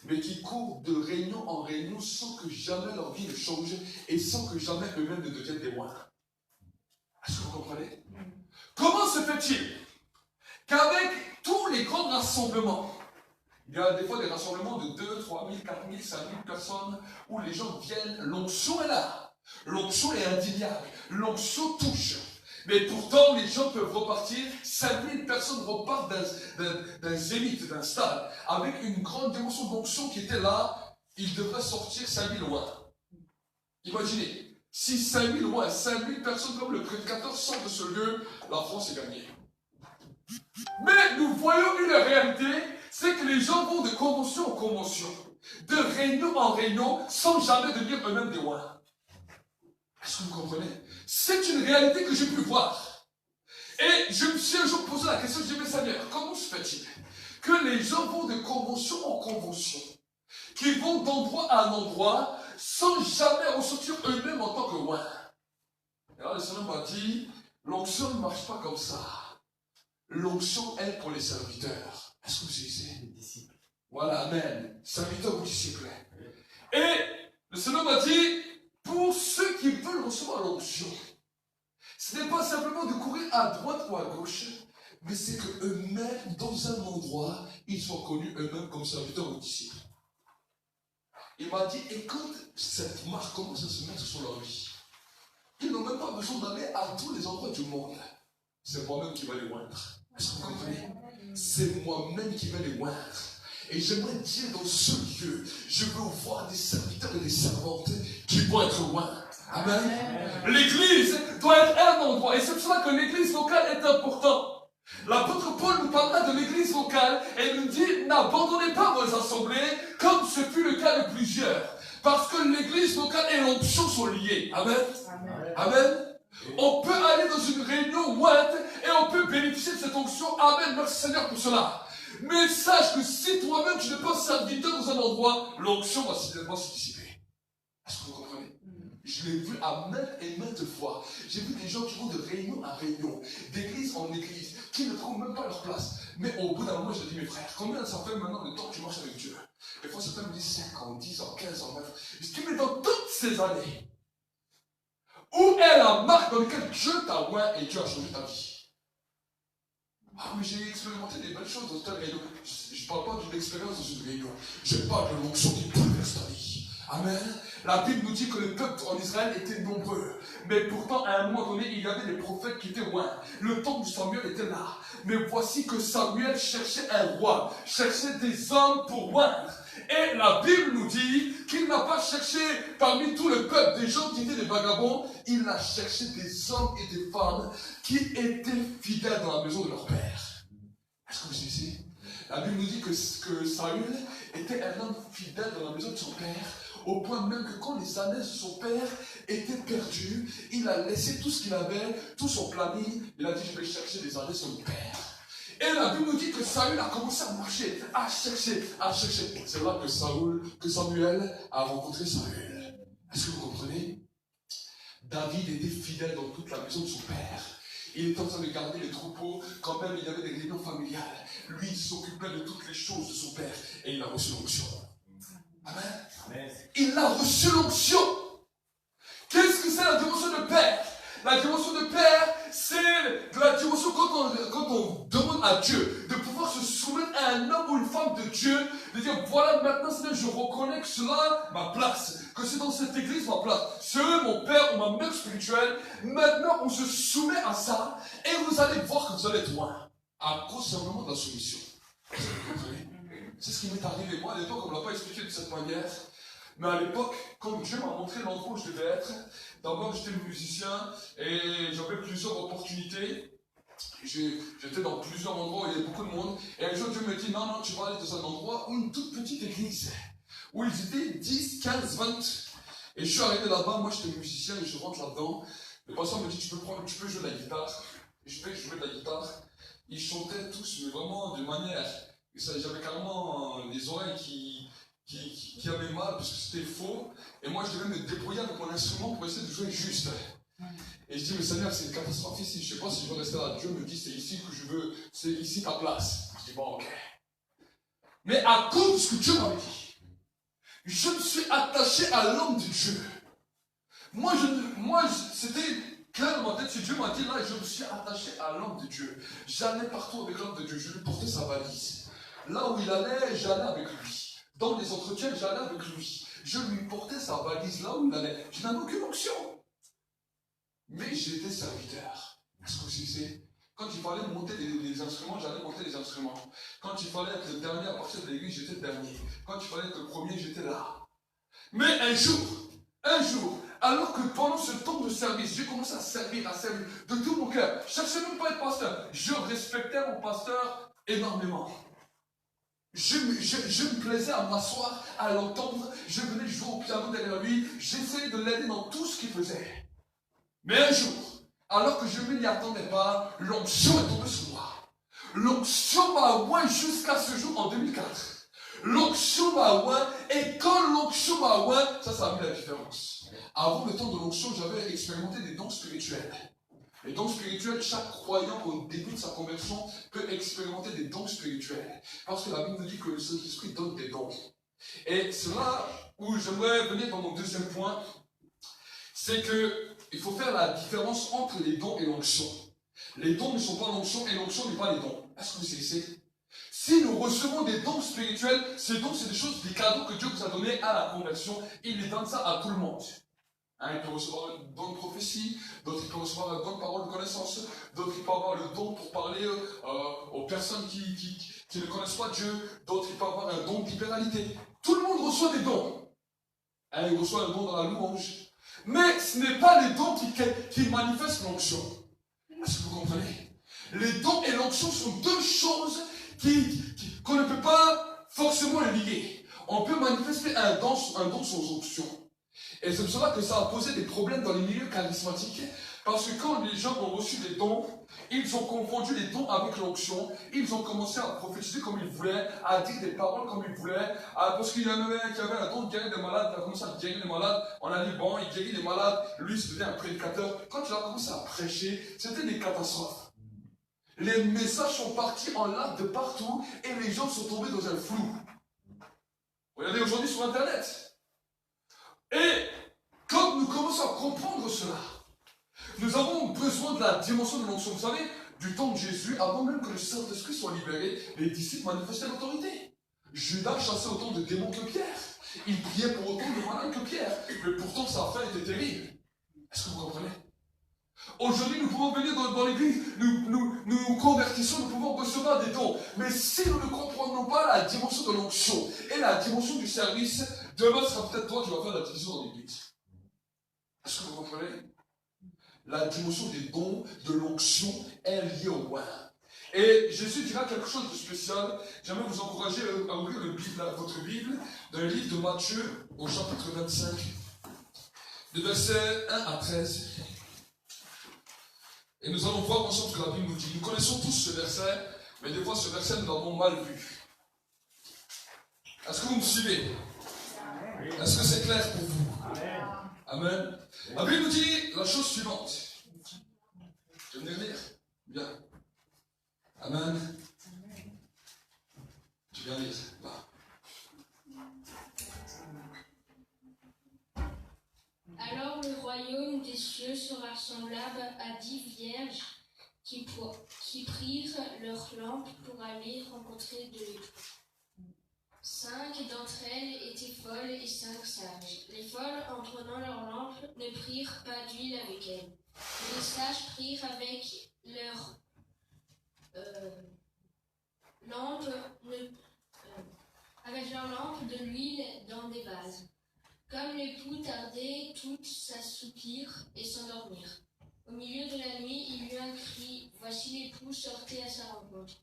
mais qui courent de réunion en réunion sans que jamais leur vie ne change et sans que jamais eux-mêmes ne deviennent des moines. Est-ce que vous comprenez? Comment se fait-il qu'avec tous les grands rassemblements, il y a des fois des rassemblements de 2, 3 000, 4 000, 5 000 personnes où les gens viennent, l'onction est là, l'onction est indéniable, l'onction touche. Mais pourtant, les gens peuvent repartir, 5 000 personnes repartent d'un zénith, d'un stade, avec une grande dimension d'onction qui était là, ils devraient sortir 5 000 loin. Imaginez, si 5 000 loin, 5 000 personnes comme le prédicateur sortent de ce lieu, la France est gagnée. Mais nous voyons une réalité, c'est que les gens vont de convention en convention, de réunion en réunion, sans jamais devenir eux-mêmes des rois. Est-ce que vous comprenez? C'est une réalité que j'ai pu voir. Et je me suis un jour posé la question, je dis, mais Seigneur, comment se fait-il que les gens vont de convention en convention, qui vont d'endroit à endroit, sans jamais ressortir eux-mêmes en tant que rois? Et alors le Seigneur m'a dit, l'onction ne marche pas comme ça. L'onction est pour les serviteurs. Est-ce que vous savez? Les disciples. Voilà, amen. Serviteurs ou disciples. Et le Seigneur m'a dit, pour ceux qui veulent recevoir l'onction, ce n'est pas simplement de courir à droite ou à gauche, mais c'est qu'eux-mêmes, dans un endroit, ils soient connus eux-mêmes comme serviteurs ou disciples. Il m'a dit, et quand cette marque commence à se mettre sur leur vie, ils n'ont même pas besoin d'aller à tous les endroits du monde. C'est moi-même qui vais les oindre. Est-ce que vous comprenez? C'est moi-même qui vais les oindre. Et j'aimerais dire dans ce lieu, je veux voir des serviteurs et des servantes qui vont être loin. Amen. L'église doit être un endroit. Et c'est pour cela que l'église locale est importante. L'apôtre Paul nous parlera de l'église locale et nous dit, n'abandonnez pas vos assemblées comme ce fut le cas de plusieurs. Parce que l'église locale et l'onction sont liées. Amen. Amen. Amen. On peut aller dans une réunion ouate et on peut bénéficier de cette onction. Amen. Merci Seigneur pour cela. Mais sache que si toi-même tu n'es pas serviteur dans un endroit, l'onction va se dissiper. Est-ce que vous comprenez? Je l'ai vu à maintes et maintes fois. J'ai vu des gens qui vont de réunion à réunion, d'église en église, qui ne trouvent même pas leur place. Mais au bout d'un moment, je dis, mes frères, combien ça fait maintenant de temps que tu marches avec Dieu? Des fois, certains me disent 5 ans, 10 ans, 15 ans, 20 ans. Je dis, mais dans toutes ces années, où est la marque dans laquelle Dieu t'a oint et Dieu a changé ta vie? Ah, mais j'ai expérimenté des belles choses dans cette réunion. Je ne parle pas d'une expérience dans une réunion. Je parle de l'onction qui bouleverse ta vie. Amen. La Bible nous dit que le peuple en Israël était nombreux. Mais pourtant, à un moment donné, il y avait des prophètes qui étaient loin. Le temps de Samuel était là. Mais voici que Samuel cherchait un roi, cherchait des hommes pour oindre. Et la Bible nous dit qu'il n'a pas cherché parmi tout le peuple des gens qui étaient des vagabonds. Il a cherché des hommes et des femmes qui étaient fidèles dans la maison de leur père. Est-ce que vous savez? La Bible nous dit que Saül était un homme fidèle dans la maison de son père, au point même que quand les années de son père étaient perdues, il a laissé tout ce qu'il avait, tout son planning, il a dit, je vais chercher des années sur mon père. Et la Bible nous dit que Saül a commencé à marcher, à chercher. C'est là que Samuel a rencontré Saül. Est-ce que vous comprenez? David était fidèle dans toute la maison de son père. Il était en train de garder les troupeaux, quand même il y avait des réunions familiales. Lui, il s'occupait de toutes les choses de son père et il a reçu l'onction. Amen. a reçu l'onction. Qu'est-ce que c'est la dimension de Père? La dimension de Père, c'est la dimension quand on demande à Dieu de pouvoir se soumettre à un homme ou une femme de Dieu, de dire voilà maintenant Seigneur, je reconnais que cela ma place, que c'est dans cette église ma place, c'est mon Père ou ma mère spirituelle. Maintenant on se soumet à ça et vous allez voir que vous allez être loin à cause simplement de la soumission. C'est ce qui m'est arrivé. Moi à l'époque on ne l'a pas expliqué de cette manière. Mais à l'époque, quand Dieu m'a montré l'endroit où je devais être, d'abord j'étais musicien et j'avais plusieurs opportunités. J'étais dans plusieurs endroits où il y avait beaucoup de monde. Et un jour Dieu me dit, non, tu vas aller dans un endroit où une toute petite église, où ils étaient 10, 15, 20. Et je suis arrivé là-bas, moi j'étais musicien et je rentre là-dedans. Le pasteur me dit, tu peux jouer de la guitare. Et je fais jouer de la guitare. Ils chantaient tous, mais vraiment de manière... J'avais carrément les oreilles qui avait mal parce que c'était faux, et moi je devais me débrouiller avec mon instrument pour essayer de jouer juste. Et je dis, mais Seigneur, c'est une catastrophe ici, je ne sais pas si je vais rester là. Dieu me dit, c'est ici que je veux, c'est ici ta place. Je dis, bon, ok. Mais à cause de ce que Dieu m'avait dit, je me suis attaché à l'homme de Dieu. C'était clair dans ma tête, si Dieu m'a dit là, je me suis attaché à l'homme de Dieu. J'allais partout avec l'homme de Dieu, je lui portais sa valise. Là où il allait, j'allais avec lui. Dans les entretiens, j'allais avec lui. Je lui portais sa valise là où il allait. Je n'avais aucune option. Mais j'étais serviteur. Est-ce que vous savez? Quand il fallait monter les instruments, j'allais monter les instruments. Quand il fallait être le dernier à partir de l'église, j'étais le dernier. Quand il fallait être le premier, j'étais là. Mais un jour, alors que pendant ce temps de service, j'ai commencé à servir de tout mon cœur. Je ne cherchais même pas à être pasteur. Je respectais mon pasteur énormément. Je me plaisais à m'asseoir, à l'entendre, je venais jouer au piano derrière lui, j'essayais de l'aider dans tout ce qu'il faisait. Mais un jour, alors que je ne m'y attendais pas, l'onction est tombée sur moi. L'onction m'a oint jusqu'à ce jour en 2004. L'onction m'a oint, et quand l'onction m'a oint, ça a mis la différence. Avant le temps de l'onction, j'avais expérimenté des dons spirituels. Les dons spirituels, chaque croyant au début de sa conversion peut expérimenter des dons spirituels. Parce que la Bible nous dit que le Saint-Esprit donne des dons. Et c'est là où j'aimerais venir dans mon deuxième point, c'est qu'il faut faire la différence entre les dons et l'onction. Les dons ne sont pas l'onction et l'onction n'est pas les dons. Est-ce que vous savez? Si nous recevons des dons spirituels, ces dons, c'est des choses, des cadeaux que Dieu vous a donnés à la conversion. Il les donne ça à tout le monde. Il peut recevoir un don de prophétie, d'autres il peut recevoir un don de parole de connaissance, d'autres il peut avoir le don pour parler aux personnes qui ne connaissent pas Dieu, d'autres il peut avoir un don de libéralité. Tout le monde reçoit des dons. Il reçoit un don dans la louange. Mais ce n'est pas les dons qui manifestent l'onction. Est-ce que vous comprenez? Les dons et l'onction sont deux choses qu'on ne peut pas forcément lier. On peut manifester un don sans onction. Et c'est pour cela que ça a posé des problèmes dans les milieux charismatiques. Parce que quand les gens ont reçu des dons, ils ont confondu les dons avec l'onction. Ils ont commencé à prophétiser comme ils voulaient, à dire des paroles comme ils voulaient. Parce qu'il y en avait un qui avait un don de guérir des malades, il a commencé à guérir les malades. On a dit, bon, il guérit les malades, lui, c'était un prédicateur. Quand il a commencé à prêcher, c'était des catastrophes. Les messages sont partis en latte de partout et les gens sont tombés dans un flou. Regardez aujourd'hui sur Internet. Et quand nous commençons à comprendre cela, nous avons besoin de la dimension de l'onction. Vous savez, du temps de Jésus, avant même que le Saint-Esprit soit libéré, les disciples manifestaient l'autorité. Judas chassait autant de démons que Pierre. Il priait pour autant de malades que Pierre. Mais pourtant, sa fin était terrible. Est-ce que vous comprenez? Aujourd'hui, nous pouvons venir dans l'église, nous convertissons, nous pouvons recevoir des dons. Mais si nous ne comprenons pas la dimension de l'onction et la dimension du service, demain ce sera peut-être toi qui vas faire la division dans l'église. Est-ce que vous comprenez? La dimension des dons, de l'onction, est liée au roi. Et Jésus dira quelque chose de spécial. J'aimerais vous encourager à ouvrir votre Bible dans le livre de Matthieu, au chapitre 25, de versets 1 à 13. Et nous allons voir ensemble ce que la Bible nous dit. Nous connaissons tous ce verset, mais des fois ce verset nous l'avons mal vu. Est-ce que vous me suivez? Est-ce que c'est clair pour vous? Amen. La Bible nous dit la chose suivante. Tu veux venir lire? Bien. Amen. Tu viens lire. Là. Dieu sera semblable à 10 vierges qui prirent leurs lampes pour aller rencontrer de l'époux. 5 d'entre elles étaient folles et 5 sages. Les folles, en prenant leurs lampes, ne prirent pas d'huile avec elles. Les sages prirent avec leurs lampes de l'huile dans des vases. Comme l'époux tardait, toutes s'assoupirent et s'endormirent. Au milieu de la nuit, il y eut un cri. Voici l'époux, sortez à sa rencontre.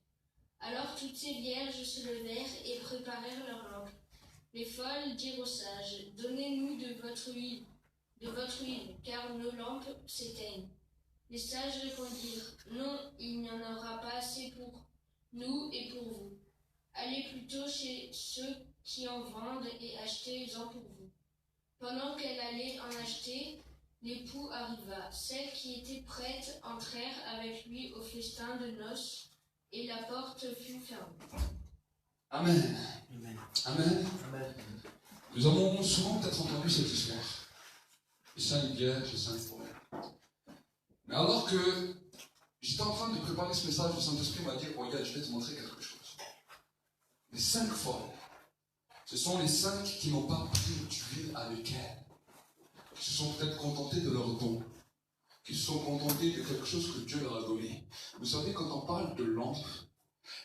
Alors toutes ces vierges se levèrent et préparèrent leurs lampes. Les folles dirent aux sages, donnez-nous de votre huile, car nos lampes s'éteignent. Les sages répondirent, non, il n'y en aura pas assez pour nous et pour vous. Allez plutôt chez ceux qui en vendent et achetez-en pour vous. Pendant qu'elle allait en acheter, l'époux arriva. Celles qui étaient prêtes entrèrent avec lui au festin de noces, et la porte fut fermée. Amen. Amen. Amen. Amen. Nous avons souvent peut-être entendu cette histoire. Les 5 vierges, les 5 folles. Mais alors que j'étais en train de préparer ce message, le Saint-Esprit m'a dit, regarde, je vais te montrer quelque chose. Les 5 folles, ce sont les 5 qui n'ont pas pris d'huile avec elles, qui se sont peut-être contentés de leur don, qui se sont contentés de quelque chose que Dieu leur a donné. Vous savez, quand on parle de lampe,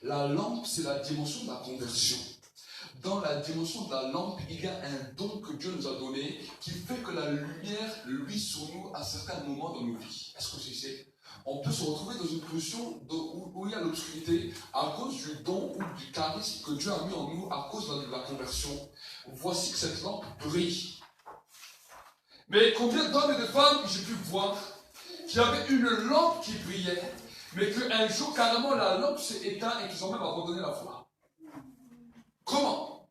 la lampe, c'est la dimension de la conversion. Dans la dimension de la lampe, il y a un don que Dieu nous a donné qui fait que la lumière luit sur nous à certains moments dans nos vies. Est-ce que vous savez? On peut se retrouver dans une position où il y a l'obscurité à cause du don ou du charisme que Dieu a mis en nous à cause de la conversion. Voici que cette lampe brille. Mais combien d'hommes et de femmes j'ai pu voir qui avaient une lampe qui brillait, mais qu'un jour carrément la lampe s'est éteinte et qu'ils ont même abandonné la foi. Comment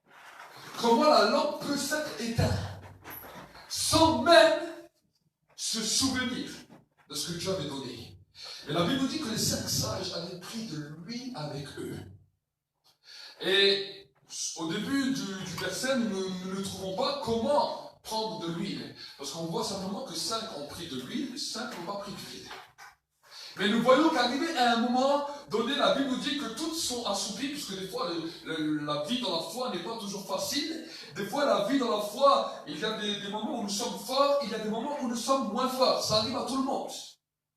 la lampe peut s'être éteinte sans même se souvenir de ce que Dieu avait donné? Et la Bible nous dit que les 5 sages avaient pris de l'huile avec eux. Et au début du verset, nous ne trouvons pas comment prendre de l'huile. Parce qu'on voit simplement que 5 ont pris de l'huile, 5 n'ont pas pris d'huile. Mais nous voyons qu'arrivé à un moment donné, la Bible nous dit que toutes sont assoupies, puisque des fois la vie dans la foi n'est pas toujours facile. Des fois la vie dans la foi, il y a des moments où nous sommes forts, il y a des moments où nous sommes moins forts. Ça arrive à tout le monde.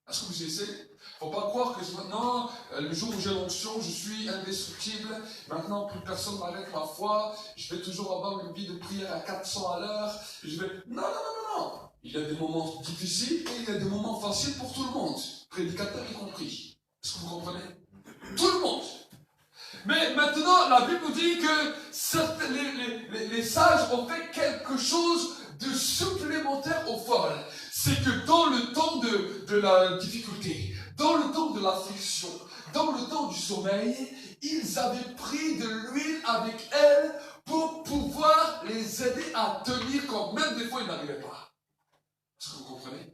Est-ce que vous essayez? Il ne faut pas croire que maintenant, le jour où j'ai l'onction, je suis indestructible. Maintenant, plus personne m'arrête ma foi. Je vais toujours avoir une vie de prière à 400 à l'heure. Non. Il y a des moments difficiles et il y a des moments faciles pour tout le monde. Prédicateurs y compris. Est-ce que vous comprenez? Tout le monde. Mais maintenant, la Bible nous dit que les sages ont fait quelque chose de supplémentaire aux folles. C'est que dans le temps de la difficulté, dans le temps de l'affliction, dans le temps du sommeil, ils avaient pris de l'huile avec elles pour pouvoir les aider à tenir quand même des fois ils n'arrivaient pas. Est-ce que vous comprenez?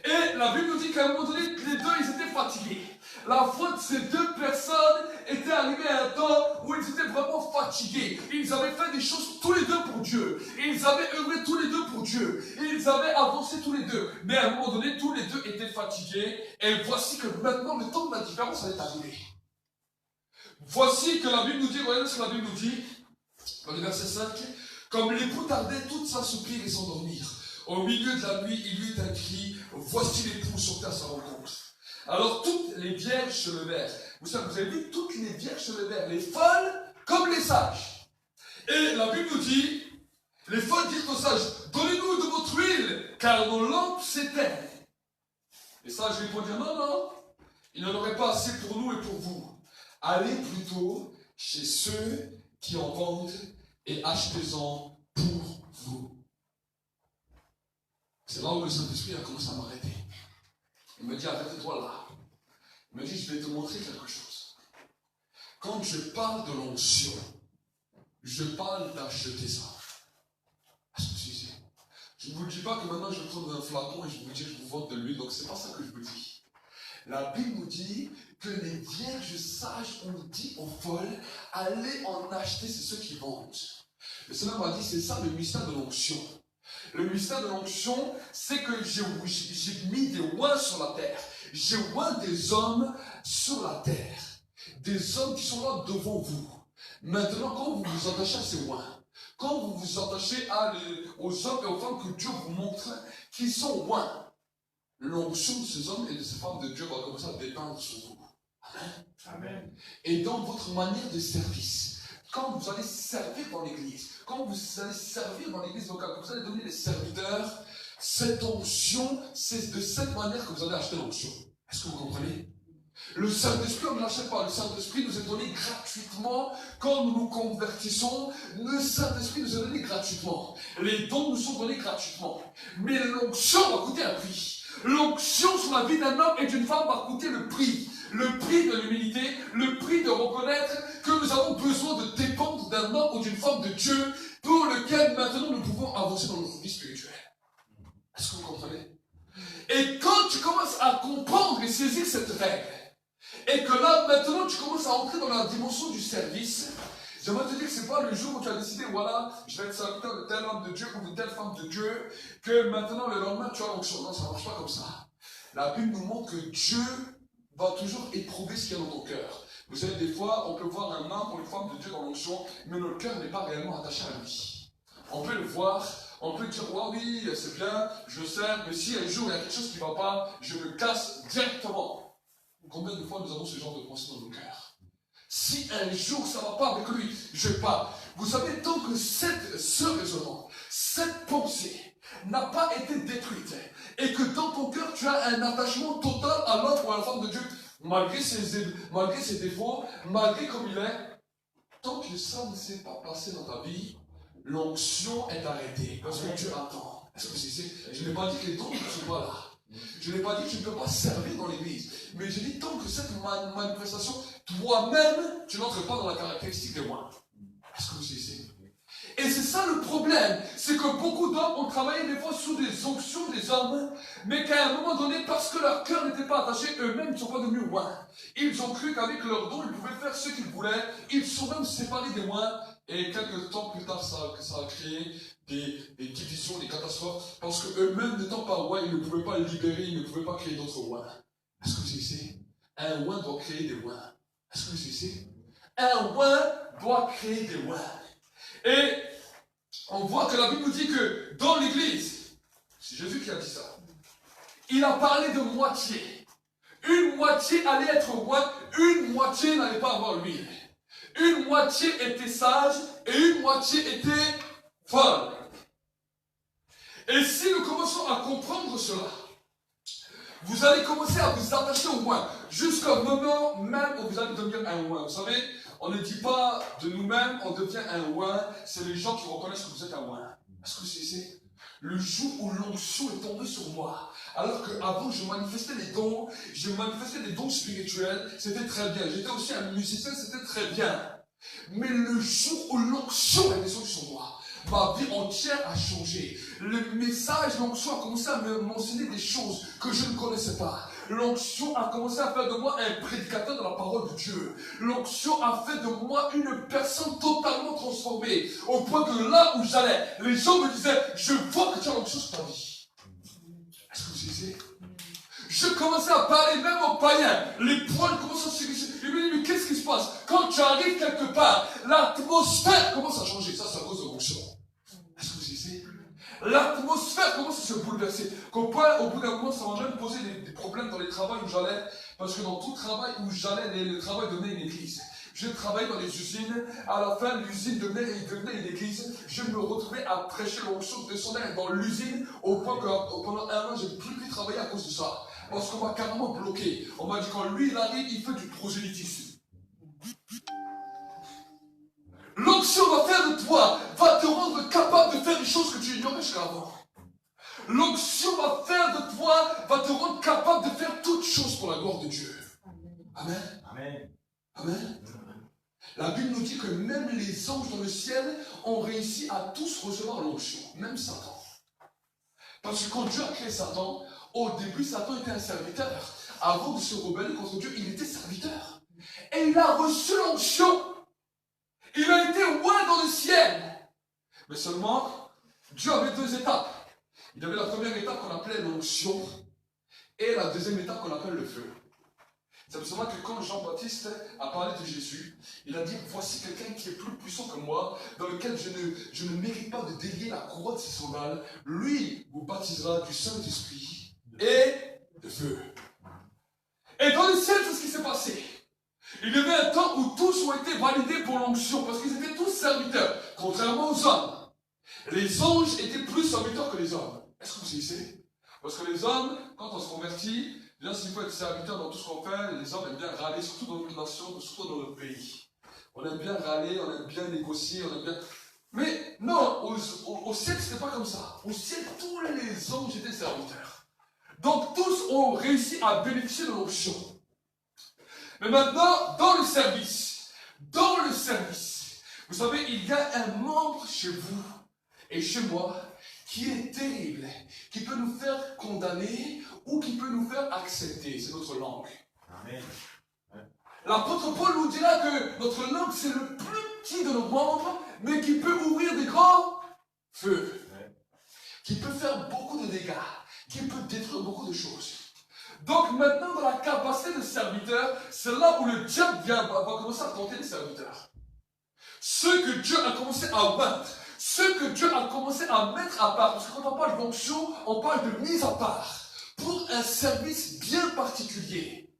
Et la Bible nous dit qu'à un moment donné, les deux, ils étaient fatigués. La foi de ces 2 personnes était arrivée à un temps où ils étaient vraiment fatigués. Ils avaient fait des choses tous les 2 pour Dieu. Ils avaient œuvré tous les 2 pour Dieu. Ils avaient avancé tous les 2. Mais à un moment donné, tous les 2 étaient fatigués. Et voici que maintenant, le temps de la différence est arrivé. Voici que la Bible nous dit, regardez ce que la Bible nous dit, dans le verset 5, comme l'époux tardait, toutes s'assoupirent et s'endormirent. Au milieu de la nuit, il y eut un cri, voici l'époux, sortez à sa rencontre. Alors toutes les vierges se levèrent. Vous avez vu, toutes les vierges se levèrent, les folles comme les sages. Et la Bible nous dit, les folles dirent aux sages, donnez-nous de votre huile, car nos lampes s'éteignent. Les sages répondirent, non, il n'y en aurait pas assez pour nous et pour vous. Allez plutôt chez ceux qui en vendent et achetez-en pour vous. C'est là où le Saint-Esprit a commencé à m'arrêter. Il me dit, arrête-toi là. Il me dit, je vais te montrer quelque chose. Quand je parle de l'onction, je parle d'acheter ça. Est-ce que c'est ça? Je ne vous dis pas que maintenant je vais prendre un flacon et je vous dis que je vous vends de l'huile, donc c'est pas ça que je vous dis. La Bible nous dit que les vierges sages ont dit aux folles, allez en acheter, c'est ceux qui vendent. Le Seigneur m'a dit, c'est ça le mystère de l'onction. Le mystère de l'onction, c'est que j'ai mis des oins sur la terre. J'ai oint des hommes sur la terre. Des hommes qui sont là devant vous. Maintenant, quand vous vous attachez à ces oins, quand vous vous attachez aux hommes et aux femmes que Dieu vous montre, qui sont oints, l'onction de ces hommes et de ces femmes de Dieu va commencer à dépendre sur vous. Amen. Amen. Et dans votre manière de service, quand vous allez servir dans l'église, quand vous allez servir dans l'église locale, quand vous allez devenir des serviteurs, cette onction, c'est de cette manière que vous allez acheter l'onction. Est-ce que vous comprenez? Le Saint-Esprit, on ne l'achète pas. Le Saint-Esprit nous est donné gratuitement. Quand nous nous convertissons, le Saint-Esprit nous est donné gratuitement. Les dons nous sont donnés gratuitement. Mais l'onction va coûter un prix. L'onction sur la vie d'un homme et d'une femme va coûter le prix. Le prix de l'humilité, le prix de reconnaître que nous avons besoin de dépendre d'un homme ou d'une femme de Dieu pour lequel maintenant nous pouvons avancer dans notre vie spirituelle. Est-ce que vous comprenez? Et quand tu commences à comprendre et saisir cette règle, et que là maintenant tu commences à entrer dans la dimension du service, j'aimerais te dire que ce n'est pas le jour où tu as décidé, voilà, je vais être serviteur de tel homme de Dieu ou de telle femme de Dieu, que maintenant le lendemain tu as l'onction. Non, ça ne marche pas comme ça. La Bible nous montre que Dieu va toujours éprouver ce qu'il y a dans ton cœur. Vous savez, des fois, on peut voir un homme ou une femme de Dieu dans l'onction, mais notre cœur n'est pas réellement attaché à lui. On peut le voir, on peut dire, oh oui, c'est bien, je sers, mais si un jour il y a quelque chose qui ne va pas, je me casse directement. Combien de fois nous avons ce genre de pensée dans nos cœurs? Si un jour ça ne va pas avec lui, je pars. Vous savez, tant que ce raisonnement, cette pensée n'a pas été détruite, et que dans ton cœur tu as un attachement total à l'homme ou à la femme de Dieu, malgré ses défauts, malgré comme il est, tant que ça ne s'est pas passé dans ta vie, l'onction est arrêtée, parce que Dieu attend. Est-ce que c'est? Je n'ai pas dit que les dons ne sont pas là. Je n'ai pas dit que tu ne peux pas servir dans l'église. Mais j'ai dit tant que cette manifestation, toi-même, tu n'entres pas dans la caractéristique des moines. Est-ce que vous savez? Et c'est ça le problème. C'est que beaucoup d'hommes ont travaillé des fois sous des onctions des hommes, mais qu'à un moment donné, parce que leur cœur n'était pas attaché, eux-mêmes ne sont pas devenus moines. Ils ont cru qu'avec leurs dons, ils pouvaient faire ce qu'ils voulaient. Ils sont même séparés des moines. Et quelques temps plus tard, ça a créé des divisions, des catastrophes, parce qu'eux-mêmes n'étant pas rois, ils ne pouvaient pas libérer, ils ne pouvaient pas créer d'autres rois. Est-ce que vous savez? Un roi doit créer des rois. Est-ce que vous savez? Un roi doit créer des rois. Et on voit que la Bible nous dit que dans l'église, c'est Jésus qui a dit ça, il a parlé de moitié. Une moitié allait être roi, une moitié n'allait pas avoir l'huile. Une moitié était sage et une moitié était folle. Et si nous commençons à comprendre cela, vous allez commencer à vous attacher au moins, jusqu'au moment même où vous allez devenir un oint. Vous savez, on ne dit pas de nous-mêmes, on devient un oint, c'est les gens qui reconnaissent que vous êtes un oint. Est-ce que c'est le jour où l'onction est tombée sur moi, alors qu'avant je manifestais les dons, je manifestais des dons spirituels, c'était très bien. J'étais aussi un musicien, c'était très bien. Mais le jour où l'onction est descendue sur moi, ma vie entière a changé. Le message, l'onction a commencé à me mentionner des choses que je ne connaissais pas. L'onction a commencé à faire de moi un prédicateur de la parole de Dieu. L'onction a fait de moi une personne totalement transformée. Au point que là où j'allais, les gens me disaient, je vois que tu as l'onction sur ta vie. Est-ce que vous savez? Je commençais à parler même aux païens. Les poils commencent à se glisser. Ils me disent, mais qu'est-ce qui se passe? Quand tu arrives quelque part, l'atmosphère commence à changer. Ça, c'est à cause de l'onction. Est-ce que vous savez? L'atmosphère commence à se bouleverser. Au bout d'un moment, ça m'a même posé des problèmes dans les travails où j'allais. Parce que dans tout travail où j'allais, le travail devenait une église. Je travaillais dans les usines. À la fin, l'usine devenait une église. Je me retrouvais à prêcher l'onction descendait dans l'usine. Au point que pendant un an, je n'ai plus pu travailler à cause de ça. Parce qu'on m'a carrément bloqué. On m'a dit quand lui il arrive, il fait du prosélytisme. L'onction va faire de toi, va te rendre capable de faire des choses que tu ignorais jusqu'avant. L'onction va faire de toi, va te rendre capable de faire toutes choses pour la gloire de Dieu. Amen. Amen. Amen. La Bible nous dit que même les anges dans le ciel ont réussi à tous recevoir l'onction, même Satan. Parce que quand Dieu a créé Satan, au début, Satan était un serviteur. Avant de se rebeller contre Dieu, il était serviteur. Et il a reçu l'onction. Il a été oint dans le ciel. Mais seulement, Dieu avait deux étapes. Il y avait la première étape qu'on appelait l'onction et la deuxième étape qu'on appelle le feu. C'est pour cela que quand Jean-Baptiste a parlé de Jésus, il a dit, voici quelqu'un qui est plus puissant que moi, dans lequel je ne mérite pas de délier la couronne de ses sandales. Lui vous baptisera du Saint-Esprit et de feu. Et dans le ciel, c'est ce qui s'est passé. Il y avait un temps où tous ont été validés pour l'onction, parce qu'ils étaient tous serviteurs, contrairement aux hommes. Les anges étaient plus serviteurs que les hommes. Est-ce que vous savez? Parce que les hommes, quand on se convertit, déjà s'il faut être serviteur dans tout ce qu'on fait, les hommes aiment bien râler, surtout dans notre nation, surtout dans notre pays. On aime bien râler, on aime bien négocier, on aime bien... Mais non, au ciel, ce n'était pas comme ça. Au ciel, tous les anges étaient serviteurs. Donc tous ont réussi à bénéficier de l'onction. Mais maintenant, dans le service, vous savez, il y a un membre chez vous et chez moi qui est terrible, qui peut nous faire condamner ou qui peut nous faire accepter. C'est notre langue. Amen. L'apôtre Paul nous dira que notre langue, c'est le plus petit de nos membres, mais qui peut ouvrir des grands feux, qui peut faire beaucoup de dégâts, qui peut détruire beaucoup de choses. Donc maintenant, dans la capacité de serviteur, c'est là où le diable va commencer à tenter les serviteurs. Ceux que Dieu a commencé à battre, ceux que Dieu a commencé à mettre à part, parce que quand on parle d'onction, on parle de mise à part, pour un service bien particulier.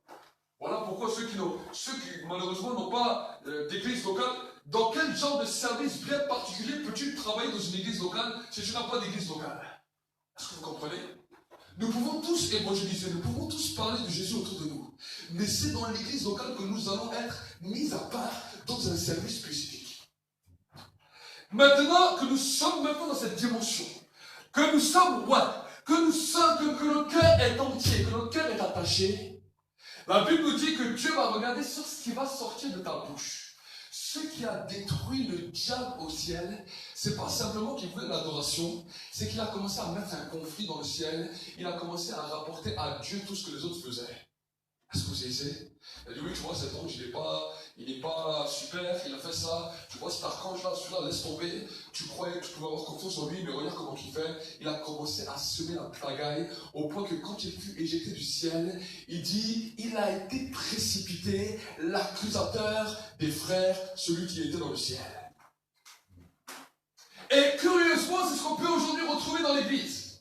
Voilà pourquoi ceux qui malheureusement n'ont pas d'église locale, dans quel genre de service bien particulier peux-tu travailler dans une église locale si tu n'as pas d'église locale? Est-ce que vous comprenez? Nous pouvons tous évangéliser, nous pouvons tous parler de Jésus autour de nous. Mais c'est dans l'église locale que nous allons être mis à part dans un service spécifique. Maintenant que nous sommes maintenant dans cette dimension, que nous sommes que le cœur est entier, que notre cœur est attaché, la Bible nous dit que Dieu va regarder sur ce qui va sortir de ta bouche. Ce qui a détruit le diable au ciel, c'est pas simplement qu'il voulait l'adoration, c'est qu'il a commencé à mettre un conflit dans le ciel, il a commencé à rapporter à Dieu tout ce que les autres faisaient. Est-ce que vous savez? Il a dit, oui, tu vois, cet ange, il n'est pas super, il a fait ça, tu vois, cet archange-là, celui-là, laisse tomber, tu croyais que tu pouvais avoir confiance en lui, mais regarde comment il fait. Il a commencé à semer la pagaille, au point que quand il fut éjecté du ciel, il dit, il a été précipité, l'accusateur des frères, celui qui était dans le ciel. Et curieusement, c'est ce qu'on peut aujourd'hui retrouver dans l'église.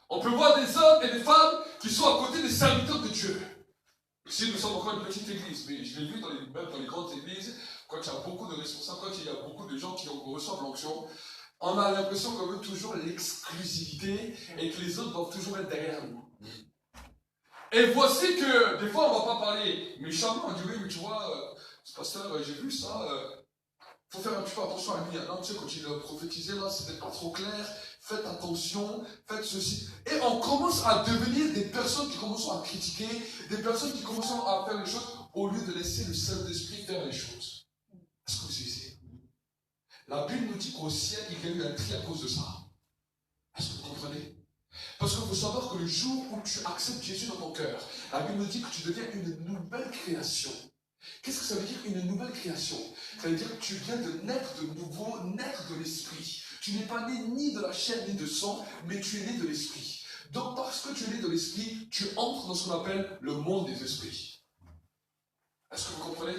On peut voir des hommes et des femmes qui sont à côté des serviteurs de Dieu. Ici, nous sommes encore une petite église, mais je l'ai vu même dans les grandes églises, quand il y a beaucoup de responsables, quand il y a beaucoup de gens qui reçoivent l'onction, on a l'impression qu'on veut toujours l'exclusivité et que les autres doivent toujours être derrière nous. Et voici que, des fois, on ne va pas parler méchamment, on dit oui, mais tu vois, pasteur, j'ai vu ça, il faut faire un petit peu attention à lui. Non, tu sais, quand il a prophétisé, là, c'était pas trop clair. Faites attention, faites ceci. Et on commence à devenir des personnes qui commencent à critiquer, des personnes qui commencent à faire les choses, au lieu de laisser le Saint-Esprit faire les choses. Est-ce que vous savez? La Bible nous dit qu'au ciel, il y a eu un tri à cause de ça. Est-ce que vous comprenez? Parce qu'il faut savoir que le jour où tu acceptes Jésus dans ton cœur, la Bible nous dit que tu deviens une nouvelle création. Qu'est-ce que ça veut dire une nouvelle création? Ça veut dire que tu viens de naître de nouveau, naître de l'esprit. Tu n'es pas né ni de la chair ni de sang, mais tu es né de l'esprit. Donc parce que tu es né de l'esprit, tu entres dans ce qu'on appelle le monde des esprits. Est-ce que vous comprenez?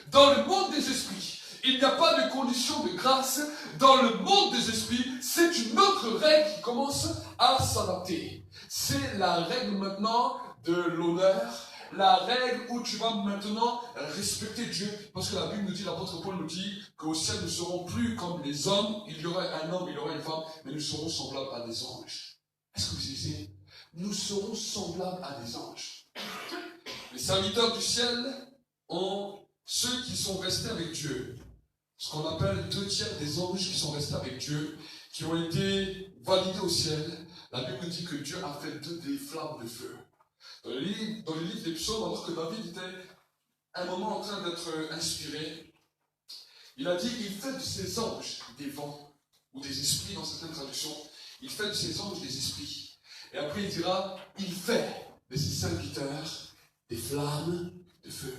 Dans le monde des esprits, il n'y a pas de condition de grâce. Dans le monde des esprits, c'est une autre règle qui commence à s'adapter. C'est la règle maintenant de l'honneur, la règle où tu vas maintenant respecter Dieu, parce que la Bible nous dit, l'apôtre Paul nous dit qu'au ciel nous ne serons plus comme les hommes, il y aura un homme, il y aura une femme, mais nous serons semblables à des anges. Est-ce que vous savez? Nous serons semblables à des anges. Les serviteurs du ciel ont ceux qui sont restés avec Dieu, ce qu'on appelle 2/3 des anges qui sont restés avec Dieu, qui ont été validés au ciel. La Bible nous dit que Dieu a fait d'eux des flammes de feu. Dans le livre des psaumes, alors que David était un moment en train d'être inspiré, il a dit, il fait de ses anges des vents, ou des esprits dans certaines traductions, il fait de ses anges des esprits. Et après il dira, il fait de ses serviteurs des flammes de feu.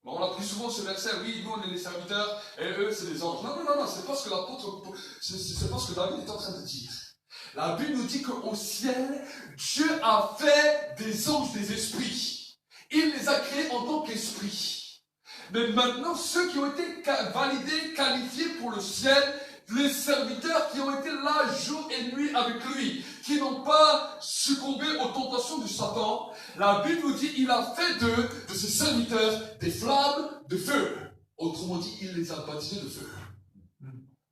On a pris souvent ce verset, oui, nous on est les serviteurs, et eux c'est les anges. Non, non, non, non, c'est pas ce que l'apôtre, c'est pas ce que David est en train de dire. La Bible nous dit qu'au ciel, Dieu a fait des anges des esprits. Il les a créés en tant qu'esprits. Mais maintenant, ceux qui ont été validés, qualifiés pour le ciel, les serviteurs qui ont été là jour et nuit avec lui, qui n'ont pas succombé aux tentations du Satan, la Bible nous dit qu'il a fait d'eux, de ses serviteurs, des flammes de feu. Autrement dit, il les a baptisés de feu.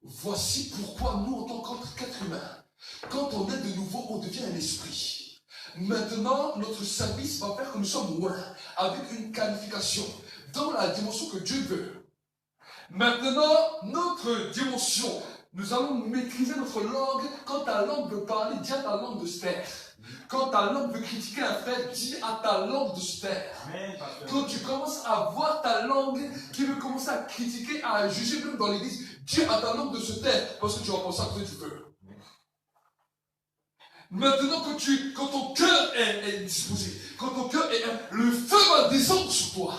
Voici pourquoi nous, en tant qu'être humain, quand on est de nouveau, on devient un esprit. Maintenant, notre service va faire que nous sommes loin, avec une qualification, dans la dimension que Dieu veut. Maintenant, notre dimension, nous allons maîtriser notre langue. Quand ta langue veut parler, dis à ta langue de se taire. Quand ta langue veut critiquer un frère, dis à ta langue de se taire. Quand tu commences à voir ta langue qui veut commencer à critiquer, à juger même dans l'église, dis à ta langue de se taire, parce que tu vas penser à côté du feu. Maintenant, quand ton cœur est disposé, quand ton cœur est le feu va descendre sur toi.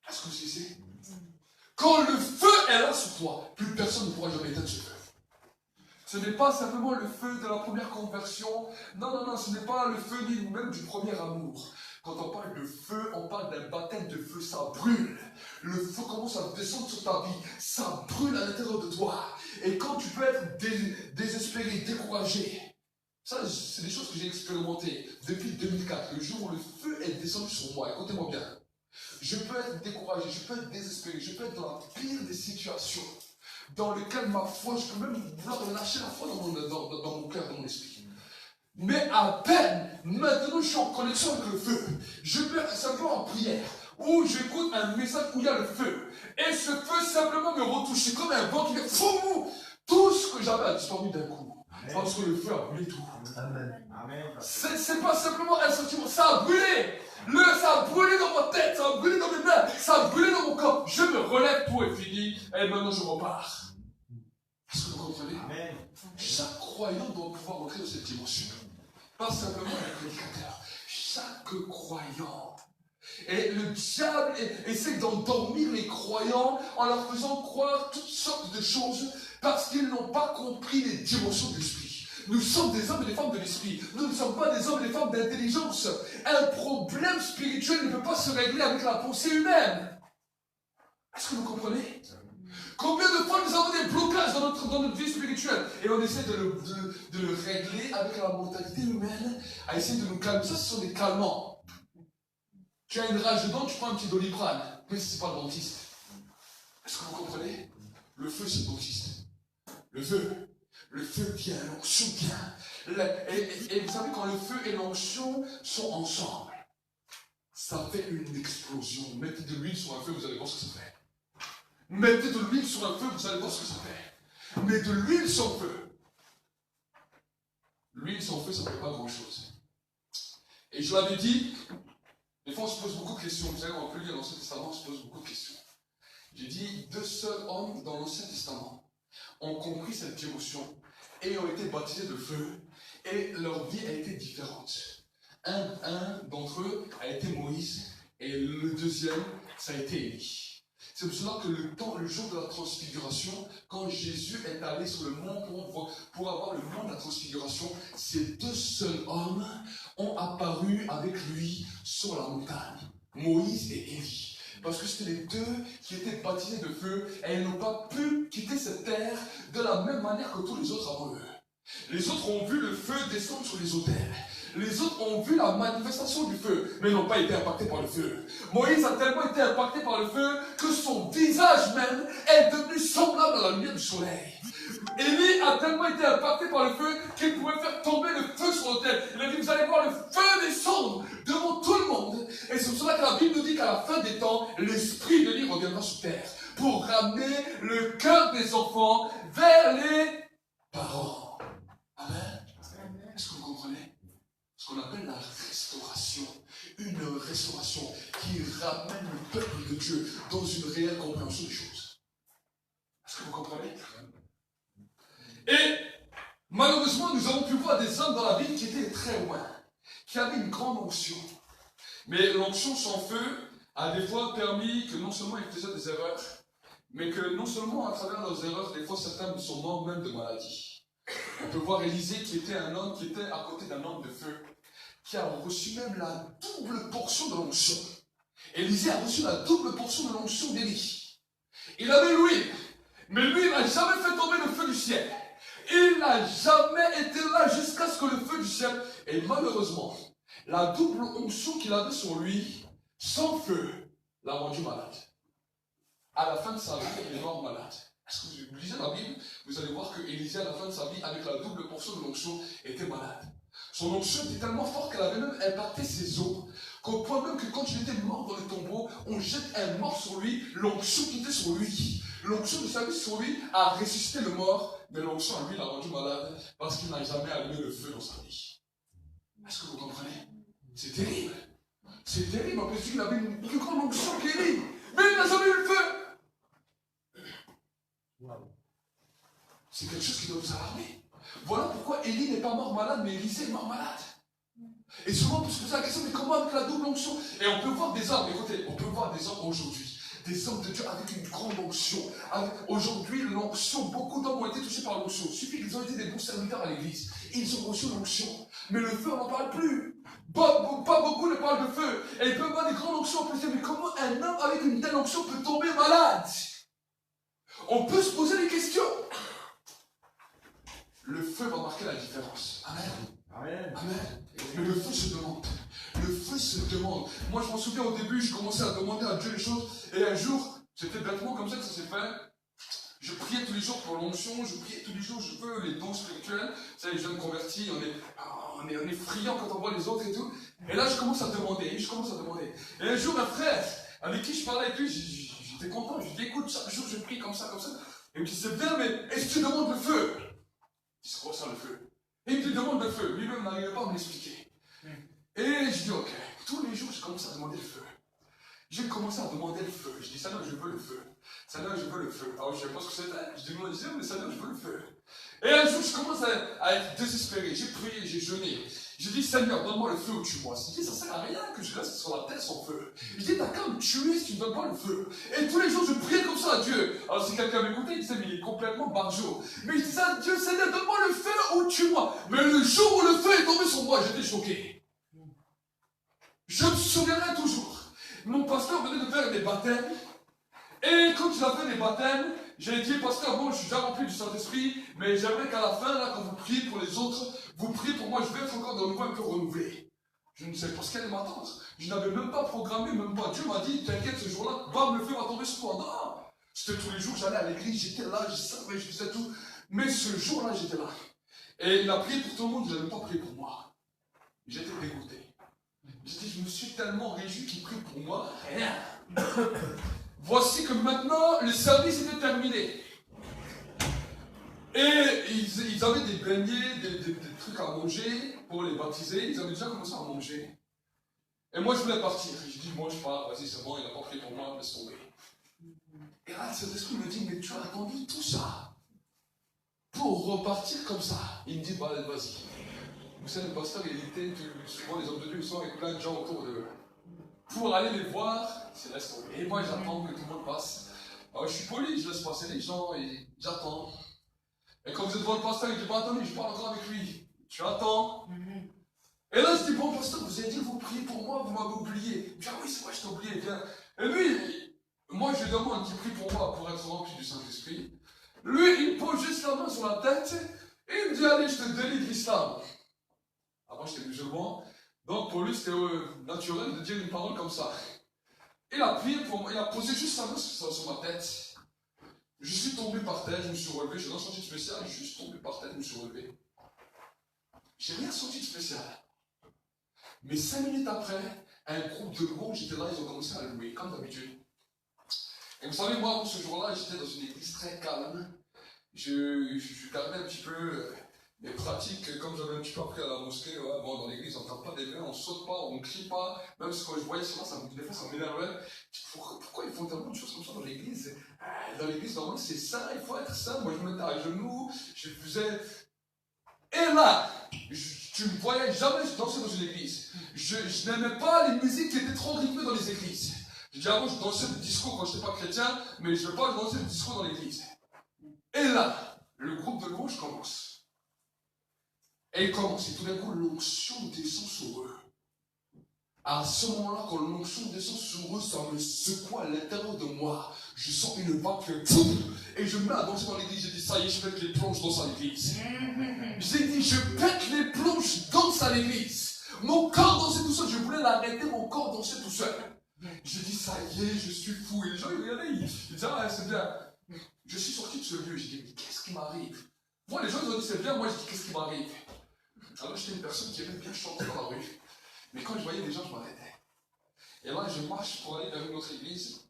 Est-ce que vous savez? Quand le feu est là sur toi, plus personne ne pourra jamais éteindre ce feu. Ce n'est pas simplement le feu de la première conversion. Non, non, non, ce n'est pas le feu ni même du premier amour. Quand on parle de feu, on parle d'un baptême de feu, ça brûle. Le feu commence à descendre sur ta vie, ça brûle à l'intérieur de toi. Et quand tu peux être désespéré, découragé, ça, c'est des choses que j'ai expérimentées depuis 2004, le jour où le feu est descendu sur moi. Écoutez-moi bien. Je peux être découragé, je peux être désespéré, je peux être dans la pire des situations, dans lesquelles ma foi, je peux même vouloir lâcher la foi dans mon cœur, dans mon esprit. Mais à peine, maintenant je suis en connexion avec le feu, je peux simplement en prière, où j'écoute un message où il y a le feu, et ce feu simplement me retouche, c'est comme un vent qui vient, fou, tout ce que j'avais a disparu d'un coup, parce que le feu a brûlé tout. Amen. C'est pas simplement un sentiment, ça a brûlé. Ça a brûlé dans ma tête, ça a brûlé dans mes mains, ça a brûlé dans mon corps. Je me relève, tout est fini, et maintenant je repars. Est-ce que vous comprenez? Amen. Chaque croyant doit pouvoir entrer dans cette dimension. Pas simplement un prédicateur. Chaque croyant. Et le diable essaie d'endormir les croyants en leur faisant croire toutes sortes de choses parce qu'ils n'ont pas compris les dimensions de l'esprit. Nous sommes des hommes et des femmes de l'esprit. Nous ne sommes pas des hommes et des femmes d'intelligence. Un problème spirituel ne peut pas se régler avec la pensée humaine. Est-ce que vous comprenez? Combien de fois nous avons des blocages dans notre vie spirituelle et on essaie de le régler avec la mentalité humaine, à essayer de nous calmer. Ça, ce sont des calmants. Tu as une rage dedans, tu prends un petit Doliprane. Mais ce n'est pas le dentiste. Est-ce que vous comprenez? Le feu, c'est le dentiste. Le feu vient, l'onction vient. Et vous savez, quand le feu et l'onction sont ensemble, ça fait une explosion. Mettez de l'huile sur un feu, vous allez voir ce que ça fait. Mettez de l'huile sur un feu, vous allez voir ce que ça fait. Mais de l'huile sans feu. L'huile sans feu, ça ne fait pas grand-chose. Et je l'avais dit, des fois on se pose beaucoup de questions. Vous savez, on peut lire l'Ancien Testament, on se pose beaucoup de questions. J'ai dit, 2 seuls hommes dans l'Ancien Testament ont compris cette dimension et ont été baptisés de feu, et leur vie a été différente. Un d'entre eux a été Moïse, et le deuxième, ça a été Élie. C'est pour cela que le jour de la transfiguration, quand Jésus est allé sur le mont pour avoir le mont de la transfiguration, ces 2 seuls hommes ont apparu avec lui sur la montagne, Moïse et Élie. Parce que c'était les 2 qui étaient baptisés de feu et ils n'ont pas pu quitter cette terre de la même manière que tous les autres avant eux. Les autres ont vu le feu descendre sur les autels. Les autres ont vu la manifestation du feu, mais n'ont pas été impactés par le feu. Moïse a tellement été impacté par le feu que son visage même est devenu semblable à la lumière du soleil. Élie a tellement été impacté par le feu qu'il pouvait faire tomber le feu sur l'autel. Il a dit, vous allez voir le feu descendre devant tout le monde. Et c'est pour cela que la Bible nous dit qu'à la fin des temps, l'esprit de l'Élie reviendra sur terre pour ramener le cœur des enfants vers les parents. Amen. Est-ce que vous comprenez? Ce qu'on appelle la restauration. Une restauration qui ramène le peuple de Dieu dans une réelle compréhension des choses. Est-ce que vous comprenez? Et malheureusement, nous avons pu voir des hommes dans la Bible qui étaient très loin, qui avaient une grande onction. Mais l'onction sans feu a des fois permis que non seulement ils faisaient des erreurs, mais que non seulement à travers leurs erreurs, des fois certains sont morts même de maladie. On peut voir Élisée qui était un homme qui était à côté d'un homme de feu, qui a reçu même la double portion de l'onction. Élisée a reçu la double portion de l'onction d'Élie. Il avait l'huile, mais lui, il n'a jamais fait tomber le feu du ciel. Il n'a jamais été là jusqu'à ce que le feu du ciel. Et malheureusement, la double onction qu'il avait sur lui, sans feu, l'a rendu malade. À la fin de sa vie, il est mort malade. Est-ce que vous lisez la Bible, vous allez voir que Élisée, à la fin de sa vie, avec la double portion de l'onction, était malade. Son onction était tellement forte qu'elle avait même impacté ses os, qu'au point même que quand il était mort dans le tombeau, on jette un mort sur lui, l'onction qui était sur lui. L'onction de sa vie sur lui a ressuscité le mort, mais l'onction à lui l'a rendu malade parce qu'il n'a jamais allumé le feu dans sa vie. Est-ce que vous comprenez? C'est terrible. C'est terrible, parce qu'il avait une plus grande onction qu'Élie, mais il n'a jamais eu le feu. C'est quelque chose qui doit nous alarmer. Voilà pourquoi Élie n'est pas mort malade, mais Élisée est mort malade. Et souvent, on peut se poser la question, mais comment avec la double onction? Et on peut voir des hommes, écoutez, on peut voir des hommes aujourd'hui, des hommes de Dieu avec une grande onction. Aujourd'hui, l'onction, beaucoup d'hommes ont été touchés par l'onction. Il suffit qu'ils ont été des bons serviteurs à l'église. Ils ont reçu l'onction. Mais le feu, on n'en parle plus. Pas beaucoup ne parlent de feu. Et ils peuvent avoir des grandes onctions. On peut se dire, mais comment un homme avec une telle onction peut tomber malade? On peut se poser des questions. Le feu va marquer la différence. Amen. Amen. Amen. Mais le feu se demande. Le feu se demande. Moi, je m'en souviens au début, je commençais à demander à Dieu les choses. Et un jour, c'était bêtement comme ça que ça s'est fait. Je priais tous les jours pour l'onction. Je priais tous les jours, je veux les dons spirituels. Vous savez, les jeunes convertis, on est friands quand on voit les autres et tout. Et là, je commence à demander. Et un jour, un frère, avec qui je parlais avec lui, j'étais content. Je lui dis, écoute, chaque jour, je prie comme ça. Et il me dit, c'est bien, mais est-ce que tu demandes le feu? C'est quoi ça le feu? Et il me demande le feu. Lui-même n'arrivait pas à me l'expliquer. Et je dis ok. Tous les jours, je commence à demander le feu. J'ai commencé à demander le feu. Je dis Seigneur, je veux le feu. Seigneur, je veux le feu. Alors je ne sais pas ce que c'était. Je dis mais Seigneur, je veux le feu. Et un jour, je commence à être désespéré. J'ai prié, j'ai jeûné. Je dis Seigneur, donne-moi le feu ou tue-moi. Je dis ça sert à rien que je reste sur la terre sans feu. Je dis t'as qu'à me tuer si tu ne donnes pas le feu. Et tous les jours, je priais comme ça à Dieu. Alors si quelqu'un m'écoutait, il disait mais il est complètement barjot. Mais je disais à Dieu, Seigneur, donne-moi le feu ou tue-moi. Mais le jour où le feu est tombé sur moi, j'étais choqué. Je me souviendrai toujours. Mon pasteur venait de faire des baptêmes. Et quand il a fait des baptêmes, j'ai dit, pasteur, bon, je suis déjà rempli du Saint-Esprit, mais j'aimerais qu'à la fin, là, quand vous priez pour les autres, vous priez pour moi, je vais être encore de nouveau un peu renouvelé. Je ne sais pas ce qu'elle allait m'attendre. Je n'avais même pas programmé, même pas. Dieu m'a dit, t'inquiète, ce jour-là, bam, le feu va tomber sur toi. Non, c'était tous les jours, j'allais à l'église, j'étais là, je savais, je faisais tout. Mais ce jour-là, j'étais là. Et il a prié pour tout le monde, il n'avait pas prié pour moi. J'étais dégoûté. J'ai dit, je me suis tellement réjoui qu'il prie pour moi. Rien. Voici que maintenant, le service était terminé. Et ils avaient des beignets, des trucs à manger pour les baptiser. Ils avaient déjà commencé à manger. Et moi, je voulais partir. J'ai dit, moi, je pars. Vas-y, c'est bon, il n'a pas prié pour moi, laisse tomber. Et là, cet esprit me dit, mais tu as attendu tout ça pour repartir comme ça. Il me dit, bah, vas-y. Vous savez, le pasteur, il était, souvent les hommes de Dieu, ils sont avec plein de gens autour d'eux. Pour aller les voir, c'est laisse tomber. Et moi, j'attends que tout le monde passe. Alors, je suis poli, je laisse passer les gens et j'attends. Et quand vous êtes devant le pasteur, il dit, bah, attendez, je parle encore avec lui. Tu attends. Et là, je dis, bon, pasteur, vous avez dit que vous priez pour moi, vous m'avez oublié. Je dis, ah oui, c'est vrai, je t'ai oublié, viens. Et lui, moi, je lui demande qu'il prie pour moi pour être rempli du Saint-Esprit. Lui, il pose juste la main sur la tête et il me dit, allez, je te délivre l'islam. Avant, j'étais musulman. Donc pour lui, c'était naturel de dire une parole comme ça. Il a prié pour moi, il a posé juste sa main sur ma tête. Je suis tombé par terre, je me suis relevé, j'ai rien senti de spécial, je suis tombé par terre, je me suis relevé. J'ai rien senti de spécial. Mais 5 minutes après, un groupe de louanges, j'étais là, ils ont commencé à louer, comme d'habitude. Et vous savez, moi, pour ce jour-là, j'étais dans une église très calme. Je gardais un petit peu les pratiques, comme j'avais un petit peu appris à la mosquée, ouais, bon, dans l'église, on ne tape pas des mains, on ne saute pas, on ne crie pas, même si quand je voyais cela, des fois ça m'énervait. Pourquoi ils font tellement de choses comme ça dans l'église? Dans l'église, normalement, c'est ça, il faut être ça. Moi, je me mettais à genoux, je faisais. Et là, tu ne me voyais jamais danser dans une église. Je n'aimais pas les musiques qui étaient trop rythmées dans les églises. Je dis avant, je dansais le disco quand je n'étais pas chrétien, mais je ne vais pas danser le disco dans l'église. Et là, le groupe de louange commence. Et il commence, et tout d'un coup, l'onction descend sur eux. À ce moment-là, quand l'onction descend sur eux, ça me secoue à l'intérieur de moi. Je sens une vague qui fait et je me mets à danser dans l'église. J'ai dit, ça y est, je pète les plombs, je danse à l'église. J'ai dit, je pète les plombs, je danse à l'église. Mon corps dansait tout seul, je voulais l'arrêter, mon corps dansait tout seul. J'ai dit, ça y est, je suis fou. Et les gens, ils regardaient, ils disaient, ah, c'est bien. Je suis sorti de ce lieu, j'ai dit, mais qu'est-ce qui m'arrive? Moi, les gens, ils ont dit, c'est bien, moi, je dis, qu'est-ce qui m'arrive? Alors, j'étais une personne qui aimait bien chanter dans la rue. Mais quand je voyais les gens, je m'arrêtais. Et là, je marche pour aller vers une autre église.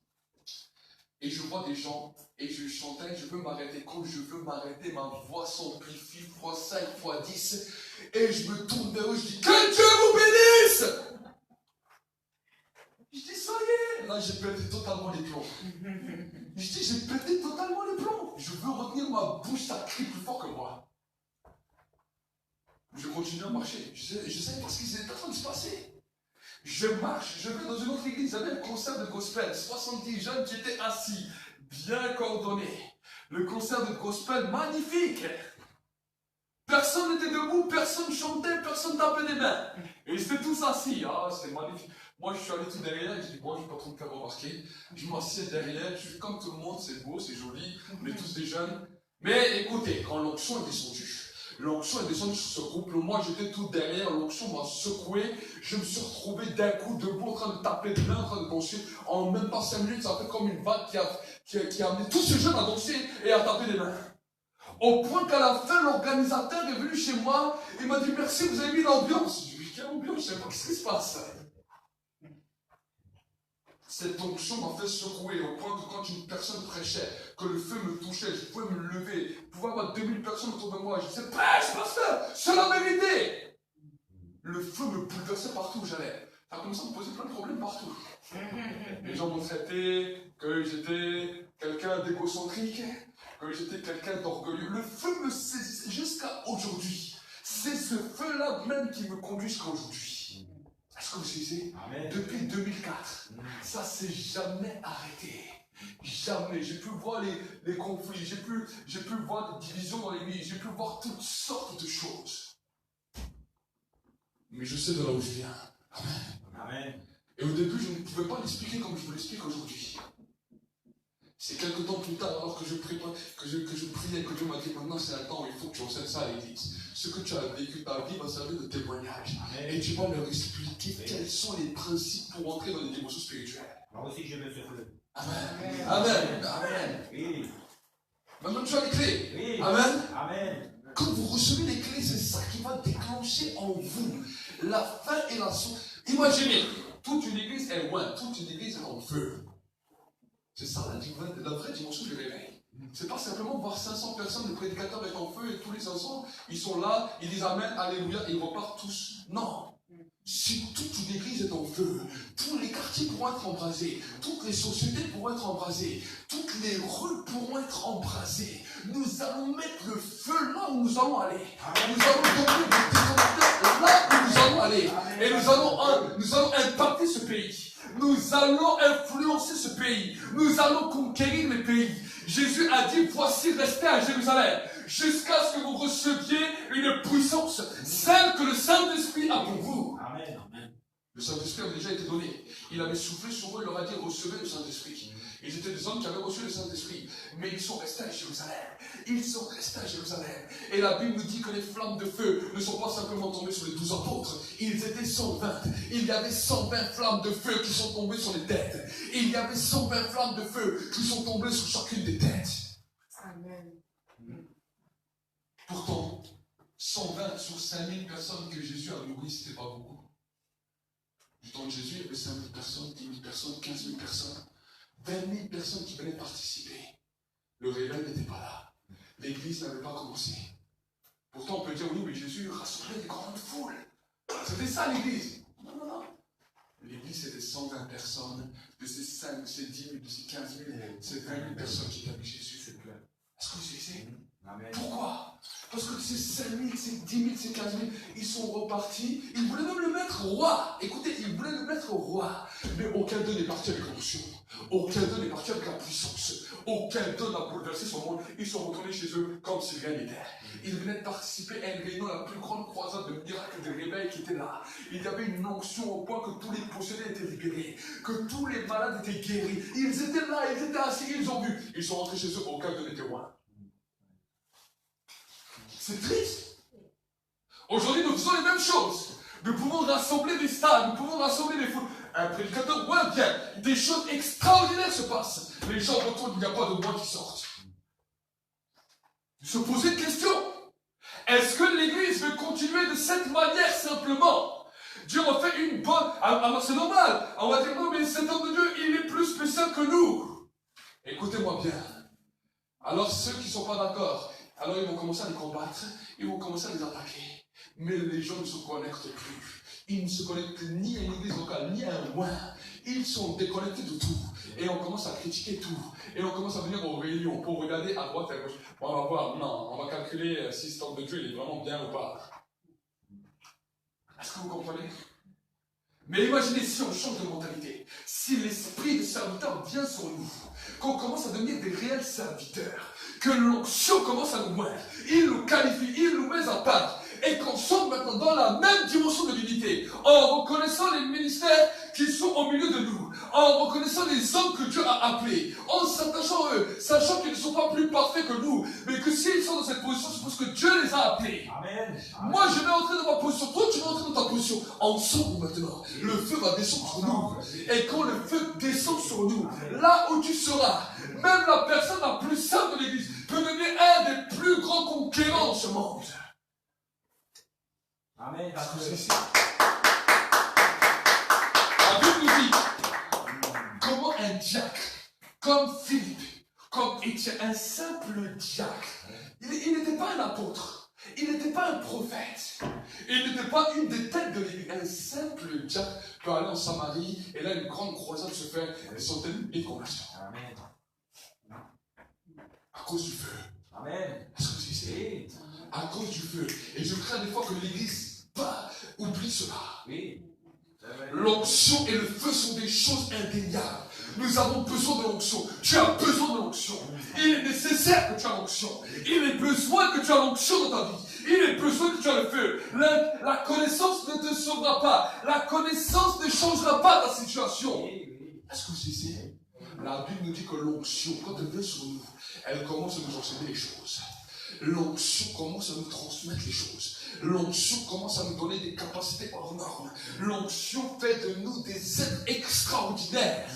Et je vois des gens, et je chantais, je veux m'arrêter. Quand je veux m'arrêter, ma voix s'amplifie fois 5, fois 10. Et je me tourne vers eux, je dis, que Dieu vous bénisse! Je dis, ça y est! Là, j'ai pété totalement les plombs. Je dis, j'ai pété totalement les plombs. Je veux retenir ma bouche, ça crie plus fort que moi. Je continue à marcher. Je sais pas ce qui s'est en train de se passer. Je marche, je vais dans une autre église, il y avait un concert de gospel, 70 jeunes qui étaient assis, bien coordonnés. Le concert de gospel, magnifique. Personne n'était debout, personne chantait, personne tapait des mains. Et ils étaient tous assis, ah, c'était magnifique. Moi, je suis allé tout derrière, je dis, bon, je ne vais pas trop me faire remarquer. Je m'assieds derrière, je suis comme tout le monde, c'est beau, c'est joli, on est tous des jeunes. Mais écoutez, quand l'onction est descendue, l'onction est descendue sur ce groupe. Moi, j'étais tout derrière. L'onction m'a secoué. Je me suis retrouvé d'un coup debout en train de taper des mains, en train de danser. En même pas 5 minutes, ça a fait comme une vague qui a amené tous ces jeunes à danser et à taper des mains. Au point qu'à la fin, l'organisateur est venu chez moi. Il m'a dit, merci, vous avez mis l'ambiance. Je lui ai dit, quelle ambiance? Je ne sais pas ce qui se passe. Cette onction m'a fait secouer au point que quand une personne prêchait, que le feu me touchait, je pouvais me lever, je pouvais avoir 2000 personnes autour de moi, je disais, prêche, pasteur, c'est la vérité. Le feu me bouleversait partout où j'allais. Ça a commencé à me poser plein de problèmes partout. Les gens m'ont traité que j'étais quelqu'un d'égocentrique, que j'étais quelqu'un d'orgueilleux. Le feu me saisissait jusqu'à aujourd'hui. C'est ce feu-là même qui me conduit jusqu'à aujourd'hui. Est-ce que vous saisissez? Depuis 2004, ça ne s'est jamais arrêté. Jamais. J'ai pu voir les conflits, j'ai pu voir des divisions dans l'église, j'ai pu voir toutes sortes de choses. Mais je sais de là où je viens. Amen. Amen. Et au début, je ne pouvais pas l'expliquer comme je vous l'explique aujourd'hui. C'est quelque temps plus tard, alors que je priais, que je priais, que Dieu m'a dit, maintenant c'est un temps où il faut que tu enseignes ça à l'église. Ce que tu as vécu, ta vie va servir de témoignage. Amen. Et tu vas leur expliquer quels sont les principes pour entrer dans les dévotions spirituelles. Moi aussi, je veux ce feu. Amen. Amen. Amen. Oui. Maintenant, tu as les clés. Oui. Amen. Amen. Quand vous recevez les clés, c'est ça qui va déclencher en vous la fin et la source. Imaginez, toute une église est loin, toute une église est en feu. C'est ça la vraie dimension du réveil. C'est pas simplement voir 500 personnes, le prédicateur est en feu et tous les 500, ils sont là, ils disent Amen, Alléluia, et ils repartent tous. Non. Si toute une église est en feu, tous les quartiers pourront être embrasés, toutes les sociétés pourront être embrasées, toutes les rues pourront être embrasées. Nous allons mettre le feu là où nous allons aller. Nous allons donner des détonateurs là où nous allons aller. Et nous allons impacter ce pays. Nous allons influencer ce pays. Nous allons conquérir le pays. Jésus a dit, voici, restez à Jérusalem, jusqu'à ce que vous receviez une puissance, celle que le Saint-Esprit a pour vous. Amen. Le Saint-Esprit avait déjà été donné. Il avait soufflé sur eux, il leur a dit, recevez le Saint-Esprit. Ils étaient des hommes qui avaient reçu le Saint-Esprit. Mais ils sont restés à Jérusalem. Ils sont restés à Jérusalem. Et la Bible nous dit que les flammes de feu ne sont pas simplement tombées sur les 12 apôtres. Ils étaient 120. Il y avait 120 flammes de feu qui sont tombées sur les têtes. Il y avait 120 flammes de feu qui sont tombées sur chacune des têtes. Amen. Pourtant, 120 sur 5000 personnes que Jésus a nourries, ce n'était pas beaucoup. Du temps de Jésus, il y avait 5000 personnes, 10 000 personnes, 15 000 personnes. 20 000 personnes qui venaient participer. Le réveil n'était pas là. L'église n'avait pas commencé. Pourtant, on peut dire, oui, mais Jésus rassemblait des grandes foules. C'était ça l'église. Non, non, non. L'église, c'était 120 personnes. De ces 5, de ces 10 000, de ces 15 000, c'est 20 000 personnes qui étaient avec Jésus. Est-ce que vous savez? Pourquoi? Parce que c'est 5 000, c'est 10 000, c'est 15 000, ils sont repartis. Ils voulaient même le mettre roi. Écoutez, ils voulaient le mettre roi. Mais aucun d'eux n'est parti avec l'onction. Aucun d'eux n'est parti avec la puissance. Aucun d'eux n'a bouleversé son monde. Ils sont retournés chez eux comme si rien n'était. Ils venaient de participer à une réunion, la plus grande croisade de miracles de réveil qui était là. Il y avait une onction au point que tous les possédés étaient libérés, que tous les malades étaient guéris. Ils étaient là, ils étaient assis, ils ont vu. Ils sont rentrés chez eux, aucun d'eux n'était roi. C'est triste. Aujourd'hui, nous faisons les mêmes choses. Nous pouvons rassembler des stades, nous pouvons rassembler des foules. Un prédicateur, ouais, bien, des choses extraordinaires se passent. Les gens retournent, il n'y a pas de moi qui sortent. Se poser une question. Est-ce que l'Église veut continuer de cette manière simplement? Dieu a fait une bonne... Alors c'est normal. On va dire, non, mais cet homme de Dieu, il est plus spécial que nous. Écoutez-moi bien. Alors ceux qui ne sont pas d'accord, alors ils vont commencer à les combattre, ils vont commencer à les attaquer. Mais les gens ne se connectent plus. Ils ne se connectent ni à une église locale, ni à un moin. Ils sont déconnectés de tout. Et on commence à critiquer tout. Et on commence à venir aux réunions pour regarder à droite et à gauche. On va voir, non, on va calculer si cet homme de Dieu il est vraiment bien ou pas. Est-ce que vous comprenez? Mais imaginez si on change de mentalité. Si l'esprit de serviteur vient sur nous. Qu'on commence à devenir des réels serviteurs. Que l'onction commence à nous moindre. Il nous qualifie, il nous met à part. Et qu'on soit maintenant dans la même dimension de l'unité, en reconnaissant les ministères qui sont au milieu de nous, en reconnaissant les hommes que Dieu a appelés, en s'attachant à eux, sachant qu'ils ne sont pas plus parfaits que nous, mais que s'ils sont dans cette position, c'est parce que Dieu les a appelés. Amen. Moi, je vais entrer dans ma position, toi, tu vas entrer dans ta position. Ensemble maintenant, le feu va descendre sur nous. Et quand le feu descend sur nous, là où tu seras, même la personne la plus sainte de l'Église peut devenir un des plus grands conquérants de ce monde. Amen. La Bible nous dit comment un diacre, comme Philippe, comme Étienne, un simple diacre, il n'était pas un apôtre, il n'était pas un prophète, il n'était pas une des têtes de l'Église. Un simple diacre peut aller en Samarie et là une grande croisade se fait, des centaines de milliers de conversions. Amen. À cause du feu. Amen. Est-ce que vous savez? À cause du feu. Et je crains des fois que l'Église oublie cela. Oui. L'onction et le feu sont des choses indéniables. Nous avons besoin de l'onction. Tu as besoin de l'onction. Il est nécessaire que tu aies l'onction. Il est besoin que tu aies l'onction dans ta vie. Il est besoin que tu aies le feu. La connaissance ne te sauvera pas. La connaissance ne changera pas ta situation. Est-ce que vous savez? La Bible nous dit que l'onction, quand elle vient sur nous, elle commence à nous enseigner les choses. L'onction commence à nous transmettre les choses. L'onction commence à nous donner des capacités hors normes. L'onction fait de nous des êtres extraordinaires.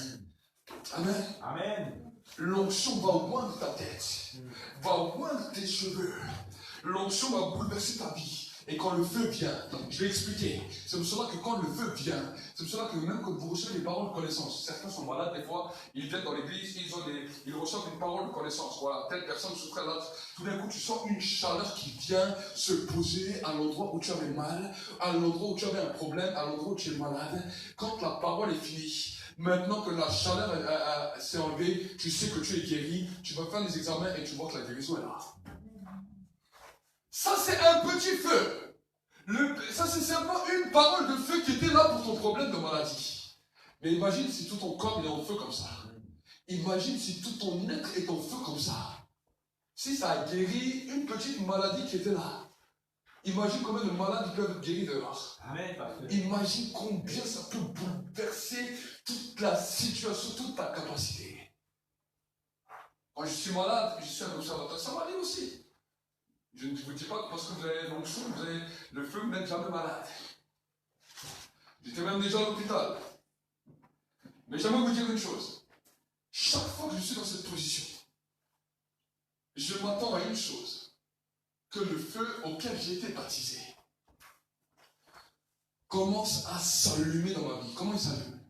Amen. Amen. L'onction va oindre ta tête, va oindre tes cheveux. L'onction va bouleverser ta vie. Et quand le feu vient, donc je vais expliquer, c'est pour cela que quand le feu vient, c'est pour cela que même quand vous recevez des paroles de connaissance, certains sont malades des fois, ils viennent dans l'église, ils reçoivent une parole de connaissance, voilà, telle personne souffrait là, tout d'un coup tu sens une chaleur qui vient se poser à l'endroit où tu avais mal, à l'endroit où tu avais un problème, à l'endroit où tu es malade. Quand la parole est finie, maintenant que la chaleur s'est enlevée, tu sais que tu es guéri, tu vas faire des examens et tu vois que la guérison est là. Ça, c'est un petit feu. Ça, c'est simplement une parole de feu qui était là pour ton problème de maladie. Mais imagine si tout ton corps est en feu comme ça. Imagine si tout ton être est en feu comme ça. Si ça a guéri une petite maladie qui était là. Imagine combien de malades peuvent être guéris dehors. Amen. Imagine combien ça peut bouleverser toute la situation, toute ta capacité. Quand je suis malade, je suis un observateur. Ça m'arrive aussi. Je ne vous dis pas que parce que vous avez l'onction, vous avez le feu, vous n'êtes jamais malade. J'étais même déjà à l'hôpital. Mais j'aimerais vous dire une chose. Chaque fois que je suis dans cette position, je m'attends à une chose. Que le feu auquel j'ai été baptisé commence à s'allumer dans ma vie. Comment il s'allume?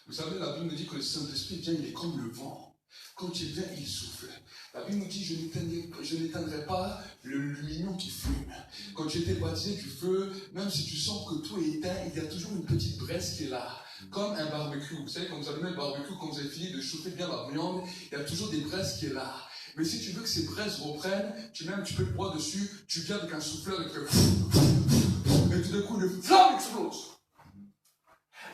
Vous savez, la Bible nous dit que le Saint-Esprit vient, il est comme le vent. Quand il vient, il souffle. La Bible nous dit, je n'éteindrai pas le lumignon qui fume. Quand tu étais baptisé du feu, même si tu sens que tout est éteint, il y a toujours une petite braise qui est là. Comme un barbecue. Vous savez, quand vous allumez le barbecue, quand vous avez fini de chauffer bien la viande, il y a toujours des braises qui est là. Mais si tu veux que ces braises reprennent, tu mets un petit peu de bois dessus, tu viens avec un souffleur et tout d'un coup, une flamme explose.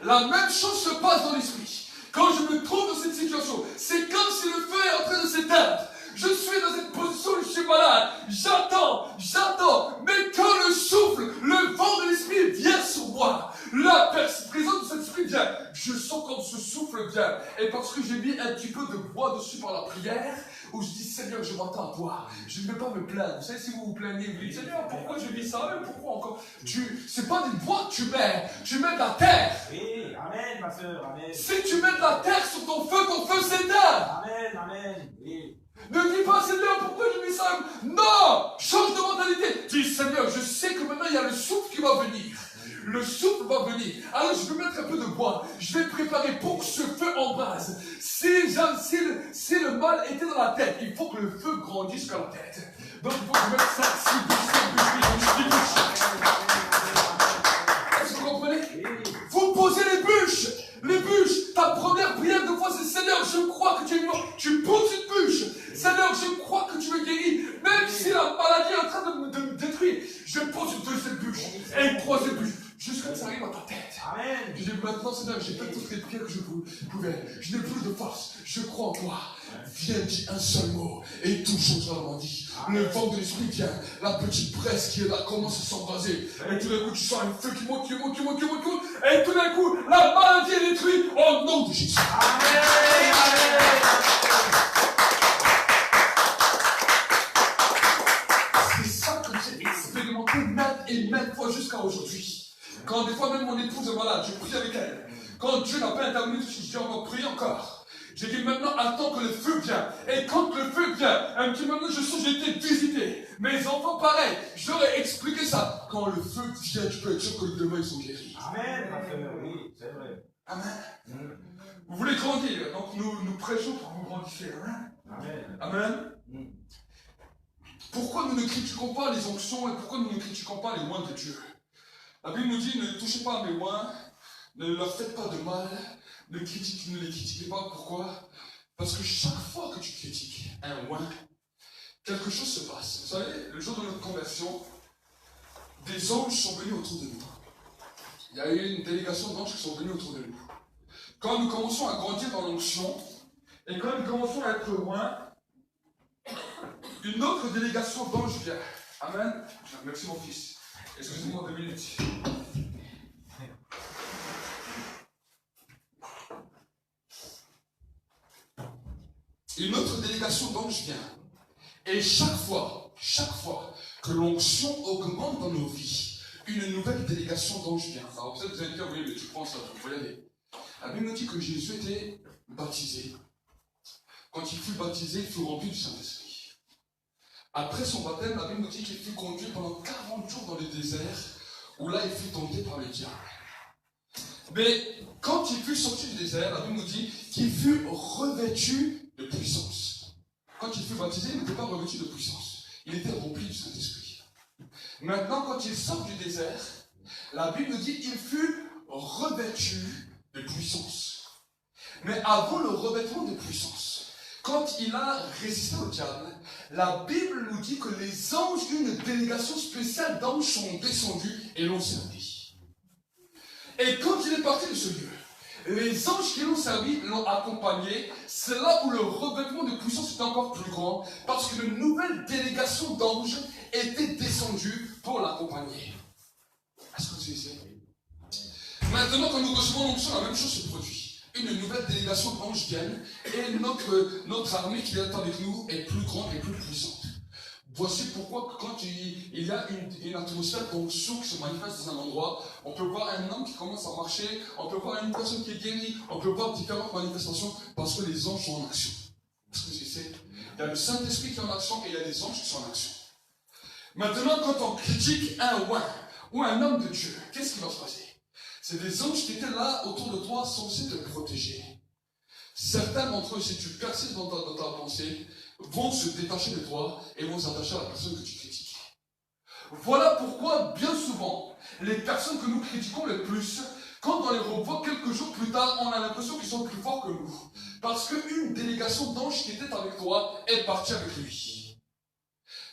La même chose se passe dans l'esprit. Quand je me trouve dans cette situation, c'est comme si le feu est en train de s'éteindre. Je suis dans cette position où je suis malade. J'attends. Mais quand le souffle, le vent de l'esprit vient sur moi, la présence de cet esprit vient. Je sens comme ce souffle vient. Et parce que j'ai mis un petit peu de bois dessus par la prière, où je dis, Seigneur, je m'attends à toi. Je ne vais pas me plaindre. Vous savez, si vous vous plaignez, vous dites, Seigneur, pourquoi je vis ça? Mais pourquoi encore? C'est pas du bois que tu mets de la terre. Oui, amen, ma soeur, amen. Si tu mets de la terre sur ton feu s'éteint. Amen, oui. Ne dis pas, Seigneur, pourquoi je vis ça? Non! Change de mentalité. Dis, Seigneur, je sais que maintenant il y a le souffle qui va venir. Le souffle va venir. Alors je vais mettre un peu de bois. Je vais préparer pour que ce feu embrase. Si le mal était dans la tête, il faut que le feu grandisse jusqu'à la tête. Donc il faut que je mette 5, 6 bûches. Est-ce que vous comprenez? Vous posez les bûches. Les bûches. Ta première prière de foi, c'est Seigneur, je crois que tu es mort. Tu poses une bûche. Seigneur, je crois que tu me guéris. Même si la maladie est en train de me détruire, je pose une deuxième bûche et une troisième bûche. Jusqu'à ce que ça arrive à ta tête. Amen. Je dis maintenant, Seigneur, j'ai fait toutes les prières que je pouvais. Je n'ai plus de force. Je crois en toi. Viens, dis un seul mot et tout changera dans ma vie. Le vent de l'esprit vient. La petite presse qui est là commence à s'embraser. Et tout d'un coup, tu sens un feu qui monte. Et tout d'un coup, la maladie est détruite au nom de Jésus. Amen. C'est ça que j'ai expérimenté maintes fois jusqu'à aujourd'hui. Quand des fois même mon épouse est malade, je prie avec elle. Quand Dieu n'a pas intervenu, je dis on va prier encore. J'ai dit maintenant attends que le feu vienne. Et quand le feu vient, elle me dit maintenant je sens que j'ai été visité. Mes enfants pareil, je leur ai expliqué ça. Quand le feu vient, tu peux être sûr que demain ils sont guéris. Amen, ma soeur, oui, c'est vrai. Amen. Vous voulez grandir, donc nous prêchons pour que vous grandissiez. Amen. Amen. Pourquoi nous ne critiquons pas les onctions et pourquoi nous ne critiquons pas les moines de Dieu? La Bible nous dit, ne touchez pas à mes moines, ne leur faites pas de mal, ne les critiquez pas. Pourquoi? Parce que chaque fois que tu critiques un moine, quelque chose se passe. Vous savez, le jour de notre conversion, des anges sont venus autour de nous. Il y a eu une délégation d'anges qui sont venus autour de nous. Quand nous commençons à grandir dans l'onction, et quand nous commençons à être loin, une autre délégation d'anges vient. Amen. Merci mon fils. Excusez-moi 2 minutes. Une autre délégation d'anges vient. Et chaque fois que l'onction augmente dans nos vies, une nouvelle délégation d'anges vient. Alors peut-être vous allez dire, oui, mais tu prends ça, vous pouvez y aller. La Bible nous dit que Jésus était baptisé. Quand il fut baptisé, il fut rempli du Saint-Esprit. Après son baptême, la Bible nous dit qu'il fut conduit pendant 40 jours dans le désert, où là il fut tenté par le diable. Mais quand il fut sorti du désert, la Bible nous dit qu'il fut revêtu de puissance. Quand il fut baptisé, il n'était pas revêtu de puissance. Il était rempli du Saint-Esprit. Maintenant, quand il sort du désert, la Bible nous dit qu'il fut revêtu de puissance. Mais avant le revêtement de puissance, quand il a résisté au diable, la Bible nous dit que les anges, une délégation spéciale d'anges sont descendus et l'ont servi. Et quand il est parti de ce lieu, les anges qui l'ont servi l'ont accompagné. C'est là où le revêtement de puissance est encore plus grand, parce que une nouvelle délégation d'anges était descendue pour l'accompagner. Est-ce que vous savez? Maintenant, quand nous recevons l'onction, la même chose se produit. Une nouvelle délégation d'anges viennent et notre armée qui est avec nous est plus grande et plus puissante. Voici pourquoi quand il y a une atmosphère d'onction qui se manifeste dans un endroit, on peut voir un homme qui commence à marcher, on peut voir une personne qui est guérie, on peut voir différentes manifestations parce que les anges sont en action. Est-ce que c'est? Il y a le Saint-Esprit qui est en action et il y a les anges qui sont en action. Maintenant, quand on critique un roi ou un homme de Dieu, qu'est-ce qui va se passer? C'est des anges qui étaient là autour de toi, censés te protéger. Certains d'entre eux, si tu persistes dans ta pensée, vont se détacher de toi et vont s'attacher à la personne que tu critiques. Voilà pourquoi, bien souvent, les personnes que nous critiquons le plus, quand on les revoit quelques jours plus tard, on a l'impression qu'ils sont plus forts que nous. Parce qu'une délégation d'anges qui était avec toi est partie avec lui.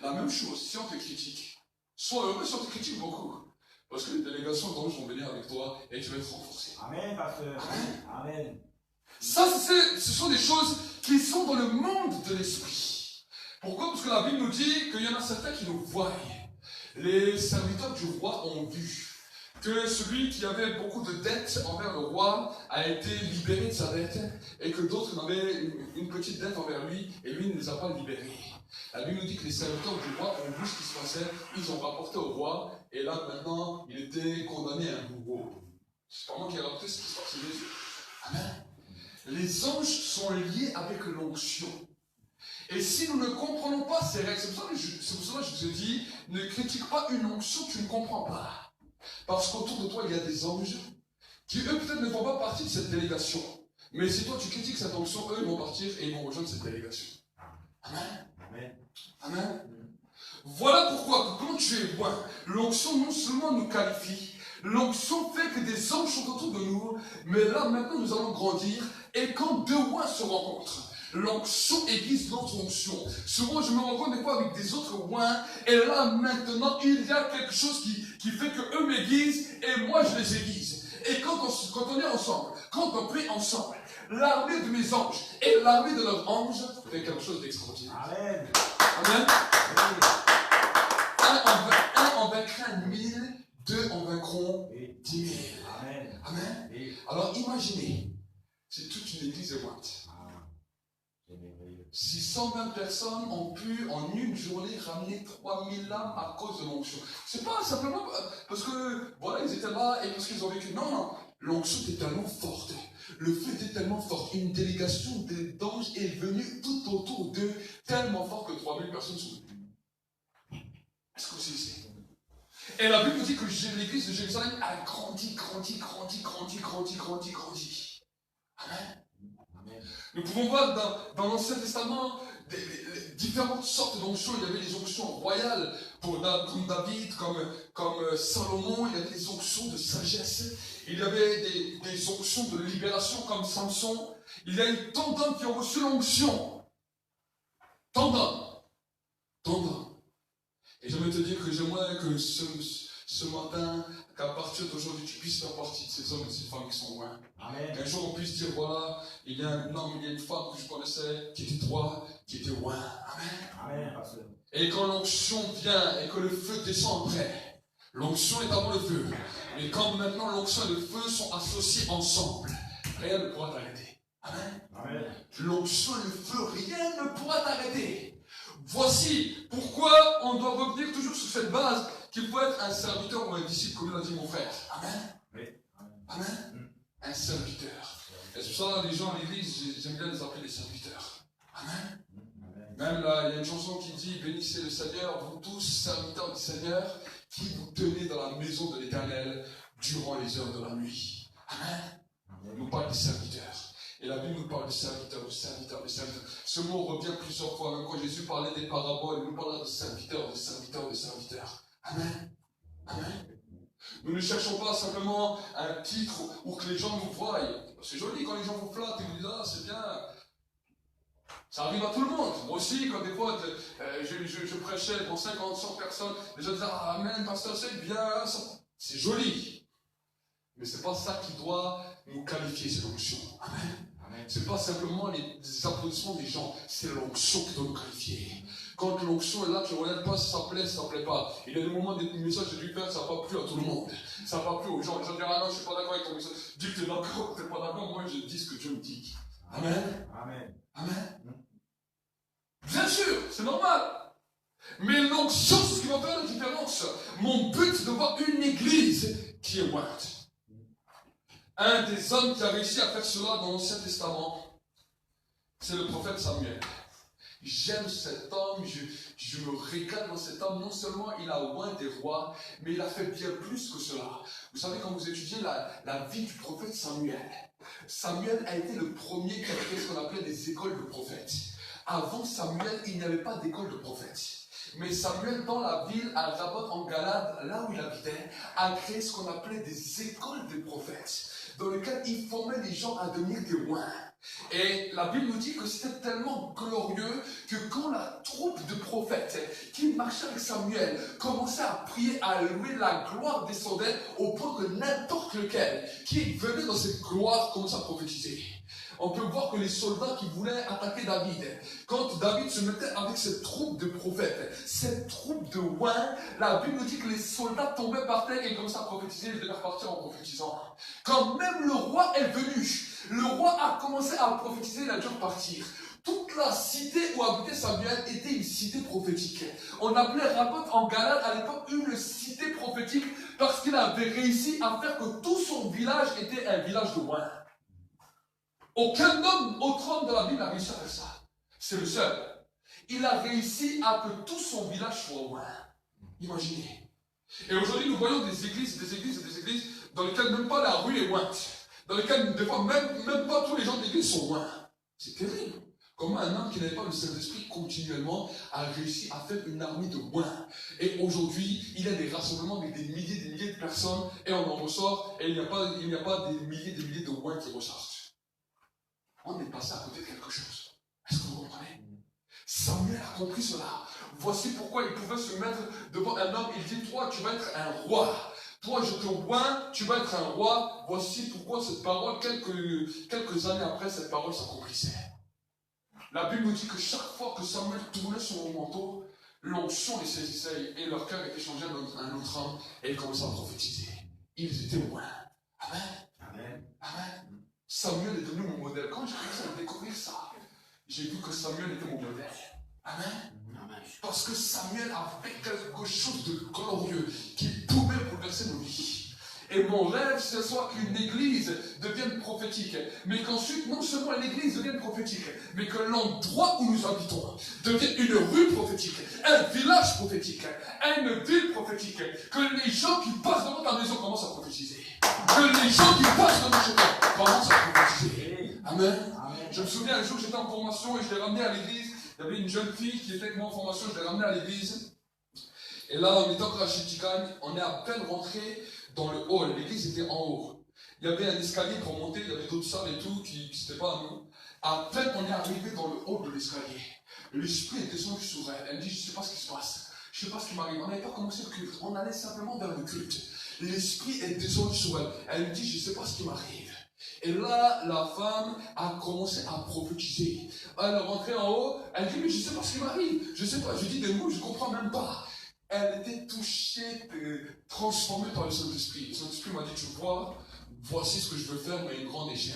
La même chose, si on te critique, sois heureux si on te critique beaucoup. Parce que les délégations d'anges vont venir avec toi et tu vas être renforcé. Amen, pasteur. Amen. Ça, ce sont des choses qui sont dans le monde de l'esprit. Pourquoi? Parce que la Bible nous dit qu'il y en a certains qui nous voient. Les serviteurs du roi ont vu que celui qui avait beaucoup de dettes envers le roi a été libéré de sa dette et que d'autres avaient une petite dette envers lui et lui ne les a pas libérés. La Bible nous dit que les serviteurs du roi ont vu ce qui se passait, ils ont rapporté au roi et là maintenant il était condamné à un bourreau. C'est pas moi qui ai rapporté ce qui se passe, c'est Jésus. Amen. Les anges sont liés avec l'onction. Et si nous ne comprenons pas ces règles, c'est pour ça que je vous ai dit, ne critique pas une onction que tu ne comprends pas. Parce qu'autour de toi, il y a des anges qui, eux, peut-être ne font pas partie de cette délégation. Mais si toi, tu critiques cette onction, eux, ils vont partir et ils vont rejoindre cette délégation. Amen. Amen. Amen. Voilà pourquoi, quand tu es loin, l'onction non seulement nous qualifie, l'onction fait que des anges sont autour de nous, mais là, maintenant, nous allons grandir, et quand deux oins se rencontrent, l'onction aiguise l'autre onction. Souvent, je me rencontre des fois avec des autres oins, et là, maintenant, il y a quelque chose qui fait que eux m'aiguisent, et moi, je les aiguise. Et quand on est ensemble, quand on prie ensemble, l'armée de mes anges et l'armée de leurs anges fait quelque chose d'extraordinaire. Amen. Amen. Oui. Un en vaincra 1000, deux en vaincront 10 000. Amen. Amen. Oui. Alors imaginez, si toute une église est moite. C'est merveilleux. Si 120 personnes ont pu en une journée ramener 3000 âmes à cause de l'onction. C'est pas simplement parce que voilà, ils étaient là et parce qu'ils ont vécu. Non, non. L'onction était tellement forte. Le feu était tellement fort. Une délégation d'anges est venue tout autour d'eux, tellement fort que 3000 personnes sont venues. Est-ce que vous savez? Et la Bible nous dit que l'église de Jérusalem a grandi. Amen. Amen. Nous pouvons voir dans l'Ancien Testament des différentes sortes d'onctions. Il y avait les onctions royales comme David, comme Salomon. Il y avait des onctions de sagesse. Il y avait des onctions de libération comme Samson. Il y a eu tant d'hommes qui ont reçu l'onction. Tant d'hommes. Et j'aimerais te dire que j'aimerais que ce matin, qu'à partir d'aujourd'hui, tu puisses faire partie de ces hommes et de ces femmes qui sont loin. Amen. Qu'un jour on puisse dire, voilà, il y a un homme, il y a une femme que je connaissais, qui était toi, qui était loin. Amen. Amen, pasteur. Et quand l'onction vient et que le feu descend après, l'onction est avant le feu. Mais quand maintenant l'onction et le feu sont associés ensemble, rien ne pourra t'arrêter. Amen. Amen. L'onction et le feu, rien ne pourra t'arrêter. Voici pourquoi on doit revenir toujours sur cette base qu'il faut être un serviteur ou un disciple, comme l'a dit mon frère. Amen. Oui. Amen. Un serviteur. Et c'est pour ça que les gens à l'église, j'aime bien les appeler des serviteurs. Amen. Amen. Même là, il y a une chanson qui dit, bénissez le Seigneur, vous tous serviteurs du Seigneur, qui vous tenez dans la maison de l'Éternel durant les heures de la nuit. Amen. On nous parle des serviteurs. Et la Bible nous parle de serviteurs. Ce mot revient plusieurs fois. Même quand Jésus parlait des paraboles, il nous parlait de serviteurs. Amen. Amen. Nous ne cherchons pas simplement un titre ou que les gens nous voient. C'est joli quand les gens vous flattent et vous disent, ah, c'est bien. Ça arrive à tout le monde. Moi aussi, quand des fois, je prêchais devant 50, 100 personnes, les gens disaient, ah, amen, pasteur, c'est bien. C'est joli. Mais ce n'est pas ça qui doit nous qualifier, c'est l'onction. Amen. Ce n'est pas simplement les applaudissements des gens, c'est l'onction qui doit nous qualifier. Quand l'onction est là, tu ne regardes pas si ça plaît, si ça ne plaît pas. Il y a des moments, des messages de Dieu, ça n'a pas plu à tout le monde. Ça n'a pas plu aux gens. Les gens disent, ah non, je ne suis pas d'accord avec ton message. Dis que tu es d'accord, tu n'es pas d'accord, moi je dis ce que Dieu me dit. Amen. Amen. Amen. Bien sûr, c'est normal. Mais l'onction, c'est ce qui va faire la différence. Mon but, c'est de voir une église qui est moite. Un des hommes qui a réussi à faire cela dans l'Ancien Testament, c'est le prophète Samuel. J'aime cet homme, je me régale dans cet homme. Non seulement il a oint des rois, mais il a fait bien plus que cela. Vous savez, quand vous étudiez la vie du prophète Samuel, Samuel a été le premier qui a fait ce qu'on appelait des écoles de prophètes. Avant Samuel, il n'y avait pas d'école de prophètes. Mais Samuel, dans la ville, à Ramoth en Galade, là où il habitait, a créé ce qu'on appelait des écoles des prophètes, dans lesquelles il formait les gens à devenir des rois. Et la Bible nous dit que c'était tellement glorieux que quand la troupe de prophètes qui marchait avec Samuel commençait à prier, à louer, la gloire descendait au point que n'importe lequel qui venait dans cette gloire commençait à prophétiser. On peut voir que les soldats qui voulaient attaquer David, quand David se mettait avec cette troupe de prophètes, cette troupe de rois, la Bible nous dit que les soldats tombaient par terre et commençaient à prophétiser, ils devaient repartir en prophétisant. Quand même le roi est venu, le roi a commencé à prophétiser, il a dû repartir. Toute la cité où habitait Samuel était une cité prophétique. On appelait Ramoth en Galade à l'époque une cité prophétique parce qu'il avait réussi à faire que tout son village était un village de rois. Aucun homme au trône de la Bible n'a réussi à faire ça. C'est le seul. Il a réussi à que tout son village soit roi. Imaginez. Et aujourd'hui, nous voyons des églises dans lesquelles même pas la rue est ointe. Dans lesquelles, des fois, même pas tous les gens de l'église sont rois. C'est terrible. Comment un homme qui n'avait pas le Saint-Esprit continuellement a réussi à faire une armée de rois. Et aujourd'hui, il y a des rassemblements avec des milliers de personnes et on en ressort et il n'y a pas des milliers de rois qui ressortent. On est passé à côté de quelque chose. Est-ce que vous comprenez? Samuel a compris cela. Voici pourquoi il pouvait se mettre devant un homme. Il dit, toi, tu vas être un roi. Toi, je te vois, tu vas être un roi. Voici pourquoi cette parole, quelques années après, cette parole s'accomplissait. La Bible nous dit que chaque fois que Samuel tournait son manteau, l'onction les saisissait et leur cœur était changé dans un autre homme et ils commençaient à prophétiser. Ils étaient rois. Amen. Amen. Amen. Samuel est devenu mon modèle. Quand j'ai commencé à découvrir ça, j'ai vu que Samuel était mon modèle. Amen. Amen. Parce que Samuel a fait quelque chose de glorieux qui pouvait bouleverser nos vies. Et mon rêve, c'est soit qu'une église devienne prophétique, mais qu'ensuite, non seulement l'église devienne prophétique, mais que l'endroit où nous habitons devienne une rue prophétique, un village prophétique, une ville prophétique, que les gens qui passent devant ta maison commencent à prophétiser. Que les gens qui passent devant chez toi commencent à prophétiser. Amen. Amen. Je me souviens un jour, j'étais en formation et je l'ai ramené à l'église. Il y avait une jeune fille qui était avec moi en formation, je l'ai ramenée à l'église. Et là, on était encore à Chiticagne, on est à peine rentré dans le hall, l'église était en haut. Il y avait un escalier pour monter, il y avait d'autres salles et tout, qui n'étaient pas à nous. À peine on est arrivé dans le hall de l'escalier, l'esprit est descendu sur elle. Elle me dit, je ne sais pas ce qui se passe, je ne sais pas ce qui m'arrive. On n'avait pas commencé le culte, on allait simplement vers le culte. L'esprit est descendu sur elle. Elle me dit, je ne sais pas ce qui m'arrive. Et là, la femme a commencé à prophétiser. Elle est rentrée en haut, elle dit, mais je ne sais pas ce qui m'arrive. Je ne sais pas, je dis des mots, je ne comprends même pas. Elle était touchée, transformée par le Saint-Esprit. Le Saint-Esprit m'a dit, tu vois, voici ce que je veux faire, mais à une grande échelle.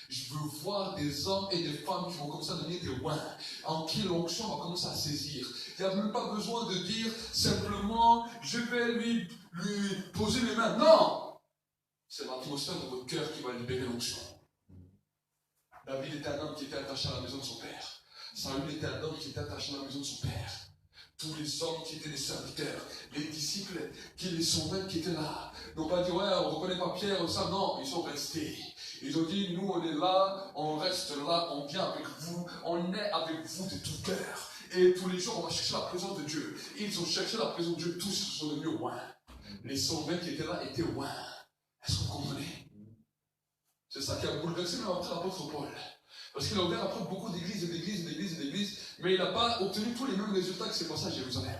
Je veux voir des hommes et des femmes qui vont commencer à devenir des rois, en qui l'onction va commencer à saisir. Il n'y a même pas besoin de dire simplement, je vais lui poser les mains. Non! C'est l'atmosphère de votre cœur qui va libérer l'onction. David était un homme qui était attaché à la maison de son père. Saül était un homme qui était attaché à la maison de son père. Tous les hommes qui étaient des serviteurs, les disciples qui les sauvaient, qui étaient là, n'ont pas dit, ouais, on ne reconnaît pas Pierre, ça, non, ils sont restés. Ils ont dit, nous, on est là, on reste là, on vient avec vous, on est avec vous de tout cœur. Et tous les jours, on va chercher la présence de Dieu. Ils ont cherché la présence de Dieu, tous sont devenus rois. Les sauvés qui étaient là étaient rois. Est-ce que vous comprenez? C'est ça qui a bouleversé même après l'apôtre Paul. Parce qu'il a ouvert après beaucoup d'églises, mais il n'a pas obtenu tous les mêmes résultats que ses passés à Jérusalem.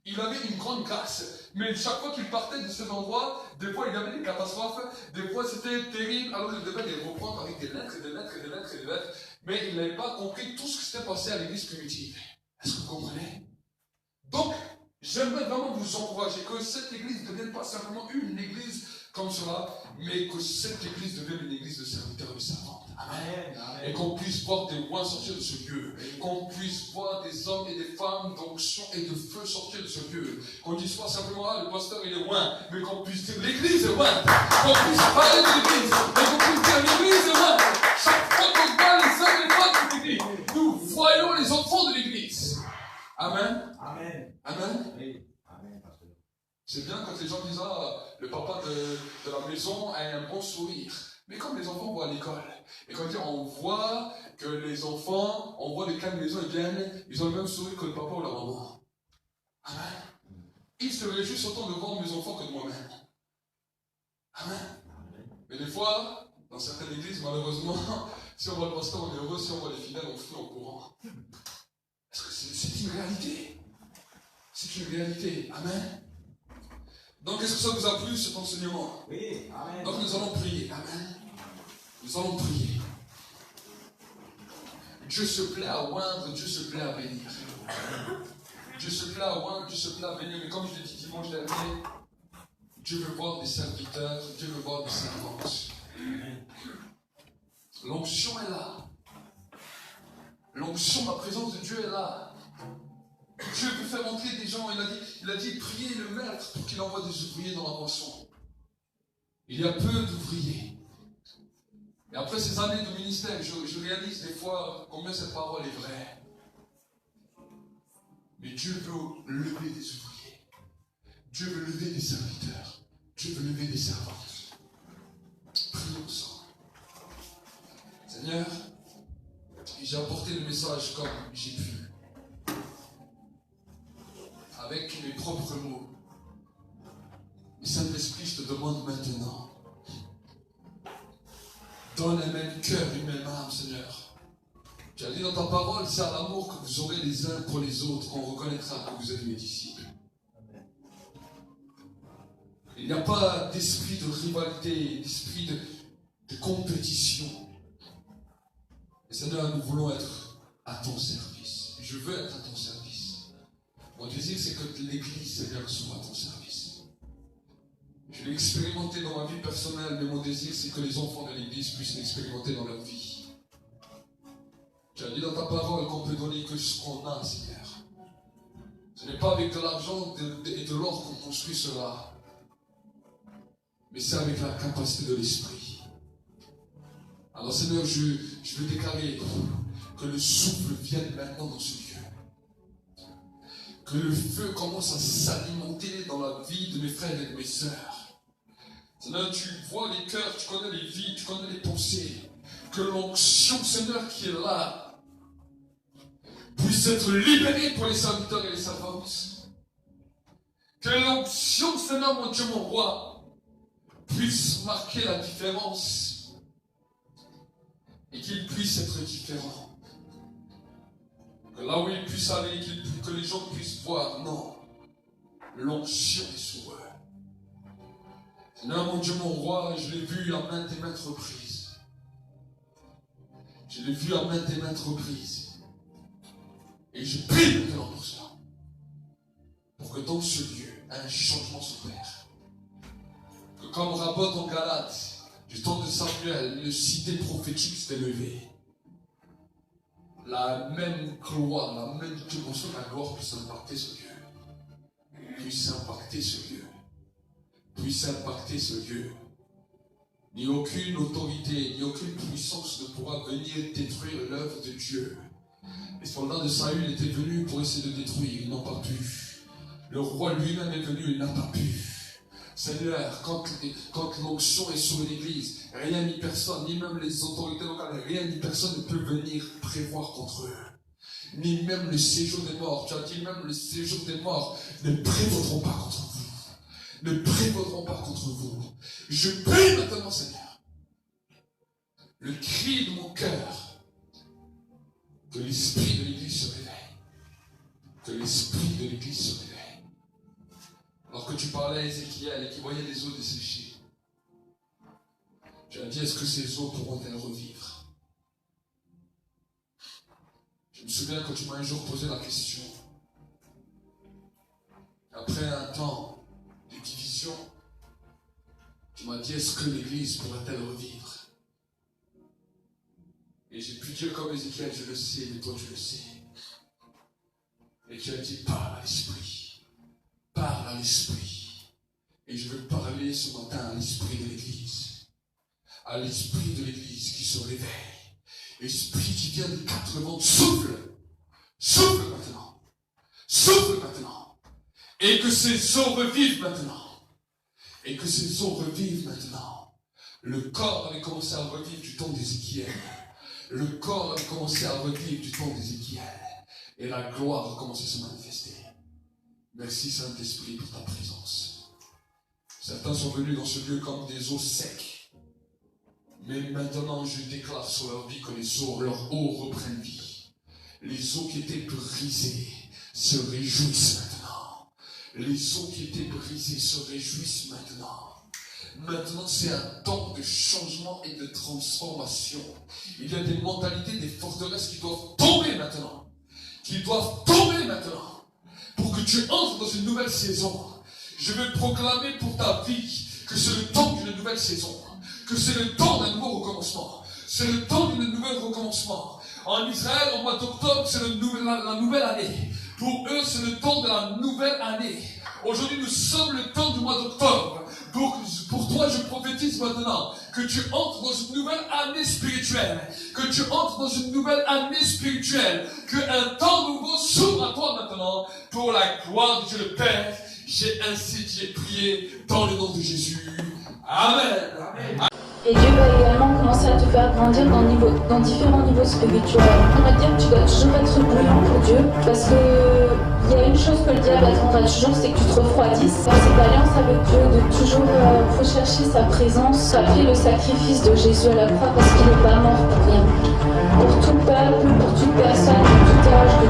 Il avait une grande grâce, mais chaque fois qu'il partait de cet endroit, des fois il y avait des catastrophes, des fois c'était terrible, alors il devait les reprendre avec des lettres, mais il n'avait pas compris tout ce qui s'était passé à l'église primitive. Est-ce que vous comprenez? Donc, j'aimerais vraiment vous encourager que cette église ne devienne pas simplement une église comme cela, mais que cette église devienne une église de serviteurs et de servantes. Amen. Amen. Et qu'on puisse voir des rois sortir de ce lieu. Qu'on puisse voir des hommes et des femmes d'onction et de feu sortir de ce lieu. Qu'on dise pas simplement, ah, le pasteur il est roi, mais qu'on puisse dire l'église est roi. Qu'on puisse parler de l'église, et qu'on puisse dire l'église est roi. Chaque fois qu'on voit les hommes et les femmes de l'église, nous voyons les enfants de l'église. Amen. Amen. Amen. Oui. Amen. C'est bien quand les gens disent, ah, le papa de la maison a un bon sourire. Mais comme les enfants vont à l'école, et quand on voit que les enfants, on voit de quelle maison ils viennent, ils ont le même sourire que le papa ou la maman. Amen. Il se réjouit autant de voir mes enfants que de moi-même. Amen. Mais des fois, dans certaines églises, malheureusement, si on voit le pasteur, on est heureux, si on voit les fidèles, on fuit en courant. Est-ce que c'est une réalité? C'est une réalité. Amen. Donc, est-ce que ça vous a plu, cet enseignement? Oui, amen. Donc, nous allons prier. Amen. Nous allons prier. Dieu se plaît à oindre, Dieu se plaît à bénir. Dieu se plaît à oindre, Dieu se plaît à bénir. Mais comme je l'ai dit dimanche dernier, Dieu veut voir des serviteurs, Dieu veut voir des servantes. L'onction est là. L'onction, la présence de Dieu est là. Dieu veut faire entrer des gens. Il a dit priez le maître pour qu'il envoie des ouvriers dans la moisson. Il y a peu d'ouvriers. Et après ces années de ministère, je réalise des fois combien cette parole est vraie. Mais Dieu veut lever des ouvriers. Dieu veut lever des serviteurs. Dieu veut lever des servantes. Prions ensemble. Seigneur, j'ai apporté le message comme j'ai pu. Avec mes propres mots. Mais Saint-Esprit, je te demande maintenant. Donne un même cœur, une même âme, Seigneur. Tu as dit dans ta parole, c'est à l'amour que vous aurez les uns pour les autres qu'on reconnaîtra que vous êtes mes disciples. Il n'y a pas d'esprit de rivalité, d'esprit de compétition. Et Seigneur, nous voulons être à ton service. Je veux être à ton service. Mon désir, c'est que l'Église, Seigneur, soit à ton service. Je l'ai expérimenté dans ma vie personnelle, mais mon désir, c'est que les enfants de l'Église puissent l'expérimenter dans leur vie. Tu as dit dans ta parole qu'on peut donner que ce qu'on a, Seigneur. Ce n'est pas avec de l'argent et de l'or qu'on construit cela, mais c'est avec la capacité de l'Esprit. Alors Seigneur, je veux déclarer que le souffle vienne maintenant dans ce lieu. Que le feu commence à s'alimenter dans la vie de mes frères et de mes sœurs. Seigneur, tu vois les cœurs, tu connais les vies, tu connais les pensées. Que l'onction, Seigneur, qui est là, puisse être libérée pour les serviteurs et les servantes. Que l'onction, Seigneur, mon Dieu, mon roi, puisse marquer la différence. Et qu'il puisse être différent. Que là où il puisse aller, que les gens puissent voir, non, l'onction est sur eux. Seigneur, mon Dieu, mon roi, je l'ai vu à maintes et maintes reprises. Je l'ai vu à maintes et maintes reprises. Et je prie maintenant pour cela. Pour que dans ce lieu, un changement s'opère. Que comme Rabbot en Galate, du temps de Samuel, une cité prophétique s'est levée. La même gloire, la même dimension de la gloire puisse impacter ce lieu. Puisse impacter ce lieu. Puisse impacter ce lieu. Ni aucune autorité, ni aucune puissance ne pourra venir détruire l'œuvre de Dieu. Les soldats de Saül étaient venus pour essayer de détruire, ils n'ont pas pu. Le roi lui-même est venu, il n'a pas pu. Seigneur, quand l'onction est sur l'église, rien ni personne, ni même les autorités locales, rien ni personne ne peut venir prévoir contre eux. Ni même le séjour des morts. Tu as dit même le séjour des morts ne prévaudront pas contre vous. Ne prévaudront pas contre vous. Je prie maintenant, Seigneur, le cri de mon cœur, que l'esprit de l'église se réveille. Que l'esprit de l'église se réveille. Alors que tu parlais à Ézéchiel et qu'il voyait les eaux desséchées, tu as dit, est-ce que ces eaux pourront-elles revivre? Je me souviens quand tu m'as un jour posé la question. Après un temps de division, tu m'as dit, est-ce que l'église pourrait-elle revivre? Et j'ai pu dire comme Ézéchiel, je le sais, mais toi tu le sais. Et tu as dit, parle à l'esprit. Parle à l'esprit. Et je veux parler ce matin à l'esprit de l'église. À l'esprit de l'église qui se réveille. Esprit qui vient des quatre vents. Souffle. Souffle maintenant. Souffle maintenant. Et que ces eaux revivent maintenant. Et que ces eaux revivent maintenant. Le corps avait commencé à revivre du temps d'Ézéchiel. Le corps avait commencé à revivre du temps d'Ézéchiel. Et la gloire a commencé à se manifester. Merci Saint-Esprit pour ta présence. Certains sont venus dans ce lieu comme des os secs. Mais maintenant, je déclare sur leur vie que leurs eaux reprennent vie. Les eaux qui étaient brisées se réjouissent maintenant. Les eaux qui étaient brisées se réjouissent maintenant. Maintenant, c'est un temps de changement et de transformation. Il y a des mentalités, des forteresses qui doivent tomber maintenant. Qui doivent tomber maintenant. Pour que tu entres dans une nouvelle saison. Je vais proclamer pour ta vie que c'est le temps d'une nouvelle saison. Que c'est le temps d'un nouveau recommencement. C'est le temps d'un nouvel recommencement. En Israël, au mois d'octobre, c'est la nouvelle année. Pour eux, c'est le temps de la nouvelle année. Aujourd'hui, nous sommes le temps du mois d'octobre. Pour toi, je prophétise maintenant que tu entres dans une nouvelle année spirituelle. Que tu entres dans une nouvelle année spirituelle. Qu'un temps nouveau s'ouvre à toi maintenant. Pour la gloire de Dieu le Père. J'ai prié dans le nom de Jésus. Amen. Amen. Et Dieu va également commencer à te faire grandir dans différents niveaux spirituels. On va dire que tu dois toujours être bouillant pour Dieu, parce que il y a une chose que le diable attendra toujours, c'est que tu te refroidisses. Dans cette alliance avec Dieu, de toujours rechercher sa présence, appeler le sacrifice de Jésus à la croix, parce qu'il n'est pas mort pour rien. Pour tout peuple, pour toute personne, de tout âge, de